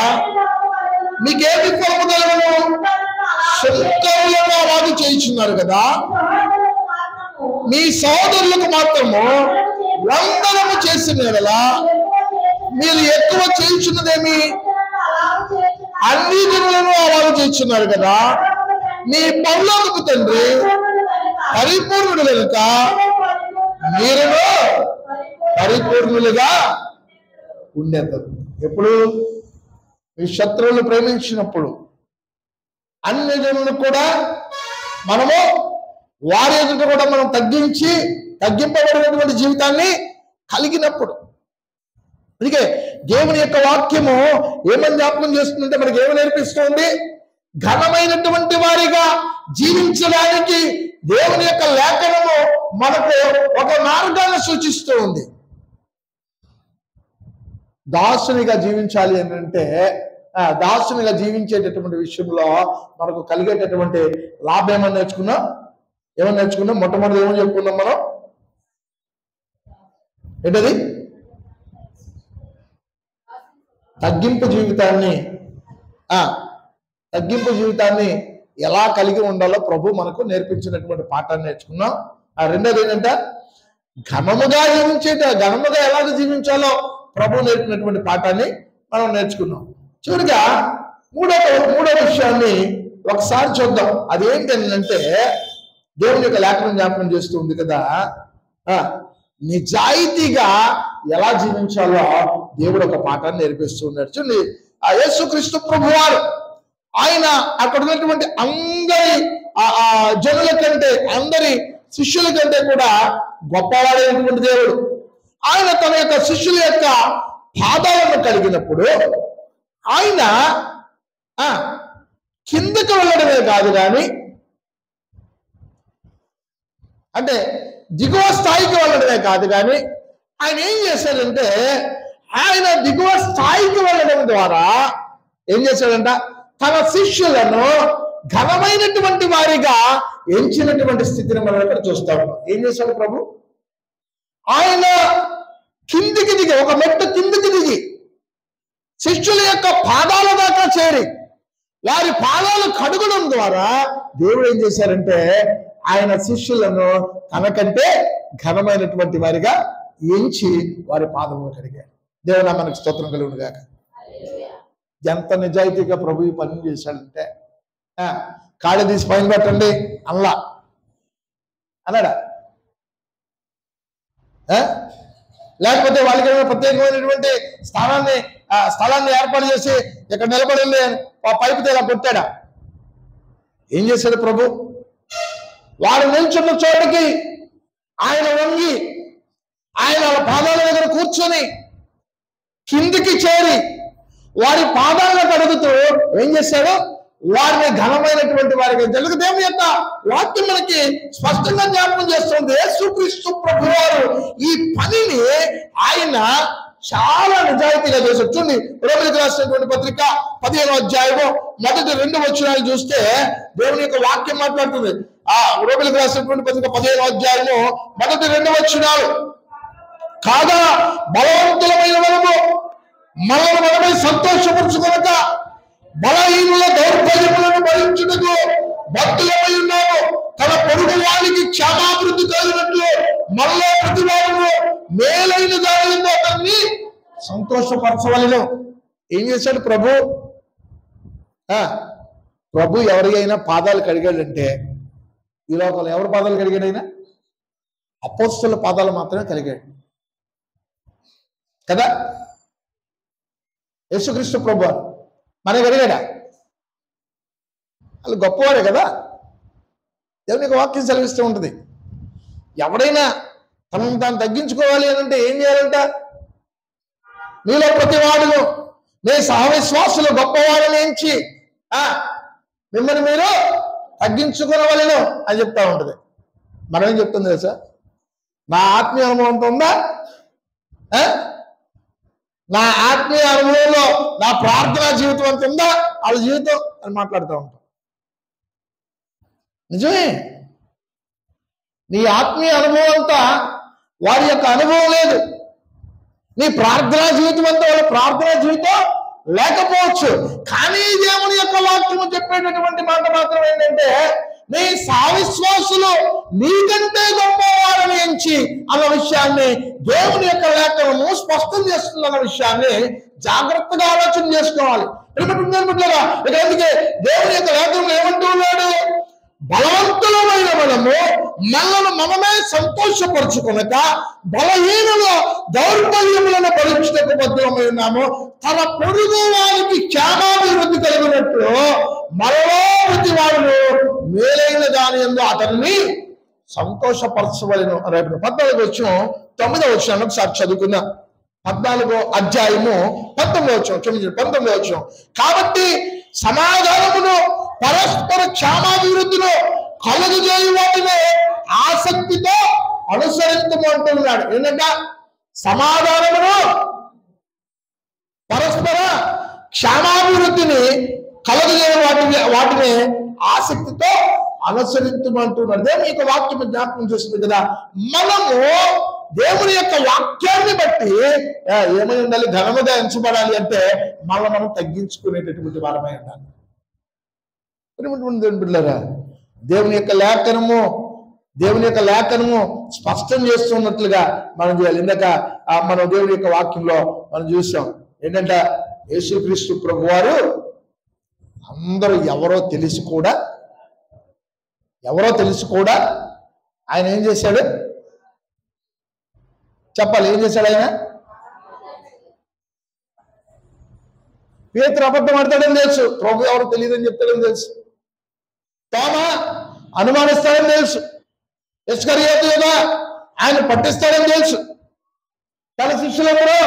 మీకేమి ఫలము కలుగును? సుంకములను అలాగే చేయించున్నారు కదా. మీ సోదరులకు మాత్రము వందనము చేసిన ఎడలా మీరు ఎక్కువ చేయించున్నదేమి? అన్ని జనులను అలాగే చేయించున్నారు కదా. మీ పరలోకపు తండ్రి పరిపూర్ణుడు కనుక మీరును పరిపూర్ణులుగా ఉండేది. ఎప్పుడు? మీ శత్రువులు ప్రేమించినప్పుడు. అన్ని జనులను కూడా మనము వారి ఎదుట కూడా మనం తగ్గించి తగ్గింపబడినటువంటి జీవితాన్ని కలిగినప్పుడు. అందుకే దేవుని యొక్క వాక్యము ఏమని జ్ఞాపకం చేస్తుందంటే మనకి ఏమి నేర్పిస్తుంది? ఘనమైనటువంటి వారిగా జీవించడానికి దేవుని యొక్క లేఖనము మనకు ఒక మార్గాన్ని సూచిస్తూ ఉంది. దాసునిగా జీవించాలి అని అంటే దాసునిగా జీవించేటటువంటి విషయంలో మనకు కలిగేటటువంటి లాభం ఏమని నేర్చుకున్నాం? మొట్టమొదటి ఏమని చెప్పుకున్నాం మనం? ఏంటది? తగ్గింపు జీవితాన్ని ఎలా కలిగి ఉండాలో ప్రభు మనకు నేర్పించినటువంటి పాఠాన్ని నేర్చుకున్నాం. రెండోది ఏంటంటే ఘనముగా ఎలాగ జీవించాలో ప్రభు నేర్పినటువంటి పాఠాన్ని మనం నేర్చుకున్నాం. చివరిగా మూడో విషయాన్ని ఒకసారి చూద్దాం. అదేంటంటే దేవుని యొక్క లేఖనం జ్ఞాపకం చేస్తూ ఉంది కదా, నిజాయితీగా ఎలా జీవించాలో దేవుడు ఒక పాఠాన్ని నేర్పిస్తూ ఉన్నాడు. చూడండి, ఆ యేసుక్రీస్తు ప్రభువారు ఆయన అక్కడ ఉన్నటువంటి అందరి జనుల కంటే, అందరి శిష్యుల కంటే కూడా గొప్పవాడైనటువంటి దేవుడు. ఆయన తన యొక్క శిష్యుల యొక్క పాదాలను కలిగినప్పుడు ఆయన కిందకు వెళ్ళడమే కాదు కానీ, అంటే దిగువ స్థాయికి వెళ్ళడమే కాదు కానీ, ఆయన ఏం చేశాడంటే ఆయన దిగువ స్థాయికి వెళ్ళడం ద్వారా ఏం చేశాడంట? తన శిష్యులను ఘనమైనటువంటి వారిగా ఎంచినటువంటి స్థితిని మనం ఇక్కడ చూస్తాం. ఏం చేశాడు ప్రభు? ఆయన కిందికి దిగి, ఒక మెట్టు కిందికి దిగి శిష్యుల యొక్క పాదాల దాకా చేరి వారి పాదాలు కడుగడం ద్వారా దేవుడు ఏం చేశారంటే ఆయన శిష్యులను తనకంటే ఘనమైనటువంటి వారిగా ఎంచి వారి పాదములు కడిగారు. దేవుడు మనకు స్తోత్రం కలుగును గాక. ఎంత నిజాయితీగా ప్రభు ఈ పని చేశాడంటే, కాళ్ళు తీసి పైన పెట్టండి అల్లా అన్నాడా? లేకపోతే వాళ్ళకి ఏమైనా ప్రత్యేకమైనటువంటి స్థలాన్ని ఏర్పాటు చేసి ఇక్కడ నిలబడండి ఆ పైపు ఇలా కొట్టాడా? ఏం చేశాడు ప్రభు? వారు నిల్చున్న చోటుకి ఆయన వంగి ఆయన వాళ్ళ పాదాల దగ్గర కూర్చొని కిందికి చేరి వారి పాదాలను కడుగుతూ ఏం చేశాడు? వారిని ఘనమైనటువంటి వారికి తెలుగు దేవుని యొక్క వాక్యం మనకి స్పష్టంగా జ్ఞాపకం చేస్తుంది. యేసుక్రీస్తు ప్రభువారు ఈ పనిని ఆయన చాలా నిజాయితీగా చేశారు. చూడండి, రోమిలకు రాసినటువంటి పత్రిక 15వ అధ్యాయము మొదటి 2 వచనాలు చూస్తే దేవుని యొక్క వాక్యం మాట్లాడుతుంది. రోమిలకు రాసినటువంటి పత్రిక 15వ అధ్యాయము మొదటి 2 వచనాలు, కాగా బలవంతులమైన మనము మనమై సంతోషపరుచుకొనక బలహీనుల దౌర్బల్యములను భరించుటకు బద్ధులమై ఉన్నాము. తన పొరుగు వారికి క్షమాభివృద్ధి కలిగినట్లు మనలో ప్రతి వారు మేలైన దానిలో అతన్ని సంతోషపరచవలెను. ఏం చేశాడు ప్రభు? ప్రభు ఎవరి అయినా పాదాలు కడిగాడంటే ఈ లోకంలో ఎవరి పాదాలు కడిగాడు? అయినా అపోస్తలుల పాదాలు మాత్రమే కడిగాడు కదా. యేసుక్రీస్తు ప్రభు మనకి కడిగాడా? వాళ్ళు గొప్పవాడే కదా. దేవునికి వాక్యం సెలవిస్తూ ఉంటుంది. ఎవడైనా తనను తాను తగ్గించుకోవాలి అని అంటే ఏం చేయాలంట? మీలో ప్రతి వాడును మీ సహవిశ్వాసులు గొప్పవాళ్ళని ఎంచి మిమ్మల్ని మీరు తగ్గించుకోవాలను అని చెప్తా ఉంటుంది. మనం ఏం చెప్తుంది కదా సార్? నా ఆత్మీయ అనుభవంతో ఉందా? నా ఆత్మీయ అనుభవంలో నా ప్రార్థనా జీవితం అంత ఉందా? వాళ్ళ జీవితం అని మాట్లాడుతూ ఉంటాం. నిజమే, నీ ఆత్మీయ అనుభవం అంతా వారి యొక్క అనుభవం లేదు. నీ ప్రార్థనా జీవితం అంతా వాళ్ళ ప్రార్థనా జీవితం లేకపోవచ్చు. కానీ దేవుని యొక్క వాక్యము చెప్పేటటువంటి మాట మాత్రం ఏంటంటే నీ సహవిశ్వాసులు నీకంటే గొప్పవారని ఎంచి అన్న విషయాన్ని దేవుని యొక్క లేఖనము స్పష్టం చేస్తుంది. అన్న విషయాన్ని జాగ్రత్తగా ఆలోచన చేసుకోవాలి. అందుకే దేవుని యొక్క లేఖనం ఏమంటూ ఉన్నాడు? బలవంతులమైన మనము మనమే సంతోషపరుచుకొనక బలహీనుల దౌర్బల్యములను భరించుటకు బద్ధులమై ఉన్నాము. తన పొరుగు వారికి క్షేమాభివృద్ధి కలిగినట్లు మరో ప్రతి వారు మేలైన దాని యందు అతన్ని సంతోషపరచవలను. రేపు 14 వచ్చిన 9వ వచనాన్ని ఒకసారి చదువుకుందాం. 14వ అధ్యాయము 19వ వచనం, 19వ వచనం. కాబట్టి సమాధానమును పరస్పర క్షేమాభివృద్ధిలో కలుగజేయు వాటిని ఆసక్తితో అనుసరించమంటున్నాడు. ఏంటంట? సమాధానమును పరస్పర క్షేమాభివృద్ధిని కలుగజేయ వాటిని ఆసక్తితో అనుసరించమంటున్నాడు. దేవుని యొక్క వాక్యం జ్ఞాపకం చేస్తుంది కదా. మనము దేవుని యొక్క వాక్యాన్ని బట్టి ఏమై ఉండాలి? ఘనముగా ఎంచబడాలి అంటే మనం తగ్గించుకునేటటువంటి వారమై ఉండాలి. దేవుని బిడ్డలారా, దేవుని యొక్క లేఖనము స్పష్టం చేస్తున్నట్లుగా మనం చేయాలి. ఇందాక మనం దేవుని యొక్క వాక్యంలో మనం చూసాం ఏంటంటే, యేసుక్రీస్తు ప్రభువారు అందరూ ఎవరో తెలిసి కూడా ఆయన ఏం చేశాడు చెప్పాలి? ఏం చేశాడు ఆయన? పేతురు అబద్ధం ఆడతాడని తెలుసు, ప్రభు ఎవరు తెలియదని చెప్తాడని తెలుసు. తోమా అనుమానిస్తాడని తెలుసు, ఇస్కరియోతు యూదా ఆయన పట్టిస్తాడని తెలుసు, తన శిష్యులందరూ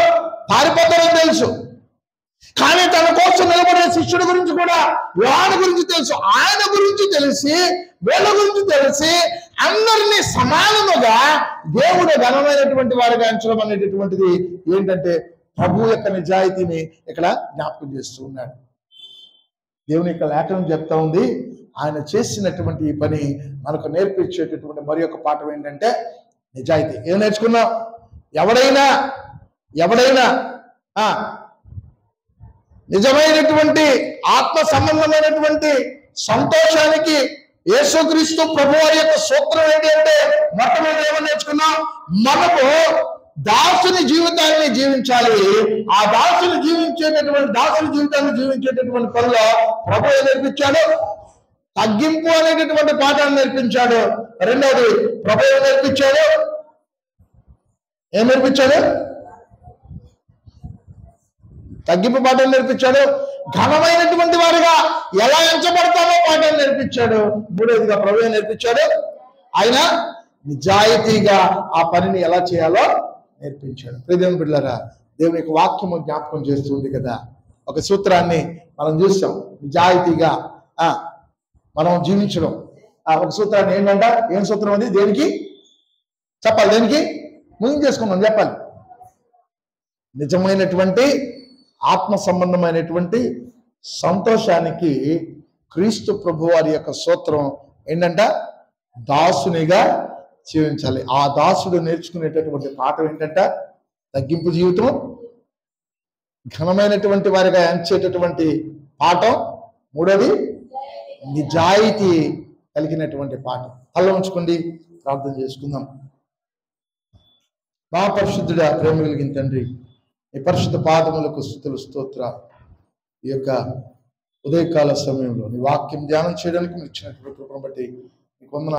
పారిపోతారని తెలుసు. కానీ తన కోసం నిలబడే శిష్యుడి గురించి కూడా, యోహాను గురించి తెలుసు. ఆయన గురించి తెలిసి, వీళ్ళ గురించి తెలిసి అందరినీ సమానముగా దేవుడు ఘనమైనటువంటి వారిగా ఎంచడం అనేటటువంటిది ఏంటంటే ప్రభు యొక్క నిజాయితీని ఇక్కడ జ్ఞాపకం చేస్తూ ఉన్నాడు. దేవుని యొక్క లేఖనం చెప్తా ఉంది. ఆయన చేసినటువంటి ఈ పని మనకు నేర్పించేటటువంటి మరి యొక్క పాఠం ఏంటంటే నిజాయితీ. ఏం నేర్చుకున్నాం? ఎవడైనా నిజమైనటువంటి ఆత్మ సంబంధమైనటువంటి సంతోషానికి యేసుక్రీస్తు ప్రభువారి యొక్క సూత్రం ఏంటి అంటే, మొట్టమొదటి ఏమని నేర్చుకున్నాం? మనము దాసుని జీవితాన్ని జీవించాలి. ఆ దాసుని జీవితాన్ని జీవించేటటువంటి పనిలో ప్రభు ఏం నేర్పించాడు? తగ్గింపు అనేటటువంటి పాఠాన్ని నేర్పించాడు. రెండవది ప్రభు ఏం నేర్పించాడు? తగ్గింపు పాఠాలు నేర్పించాడు. ఘనమైనటువంటి వారిగా ఎలా ఎంచబడతామో పాఠాలు నేర్పించాడు. మూడవదిగా ప్రభు ఏం నేర్పించాడు? ఆయన నిజాయితీగా ఆ పనిని ఎలా చేయాలో నేర్పించాడు. ప్రియమైన బిడ్డలారా, దేవుని యొక్క వాక్యము జ్ఞాపకం చేస్తుంది కదా. ఒక సూత్రాన్ని మనం చూస్తాం, నిజాయితీగా మనం జీవించడం. ఒక సూత్రాన్ని ఏంటంట? ఏం సూత్రం అది? దేనికి చెప్పాలి? దేనికి ముగించేసుకున్నాం చెప్పాలి. నిజమైనటువంటి ఆత్మ సంబంధమైనటువంటి సంతోషానికి క్రీస్తు ప్రభు వారి యొక్క సూత్రం ఏంటంట? దాసునిగా జీవించాలి. ఆ దాసుడు నేర్చుకునేటటువంటి పాఠం ఏంటంట? తగ్గింపు జీవితం. ఘనమైనటువంటి వారిగా ఎంచేటటువంటి పాఠం. మూడోది నిజాయితీ కలిగినటువంటి పాఠం. తల ఉంచుకోండి, ప్రార్థన చేసుకుందాం. మా పరిశుద్ధుడా, ప్రేమ కలిగిన తండ్రి, ఈ పరిశుద్ధ పాదములకు స్తుతులు స్తోత్రాలు. ఈ యొక్క ఉదయకాల సమయంలో నీ వాక్యం ధ్యానం చేయడానికి మీరు ఇచ్చినటువంటి కృపను బట్టి నీకు వందనాలు.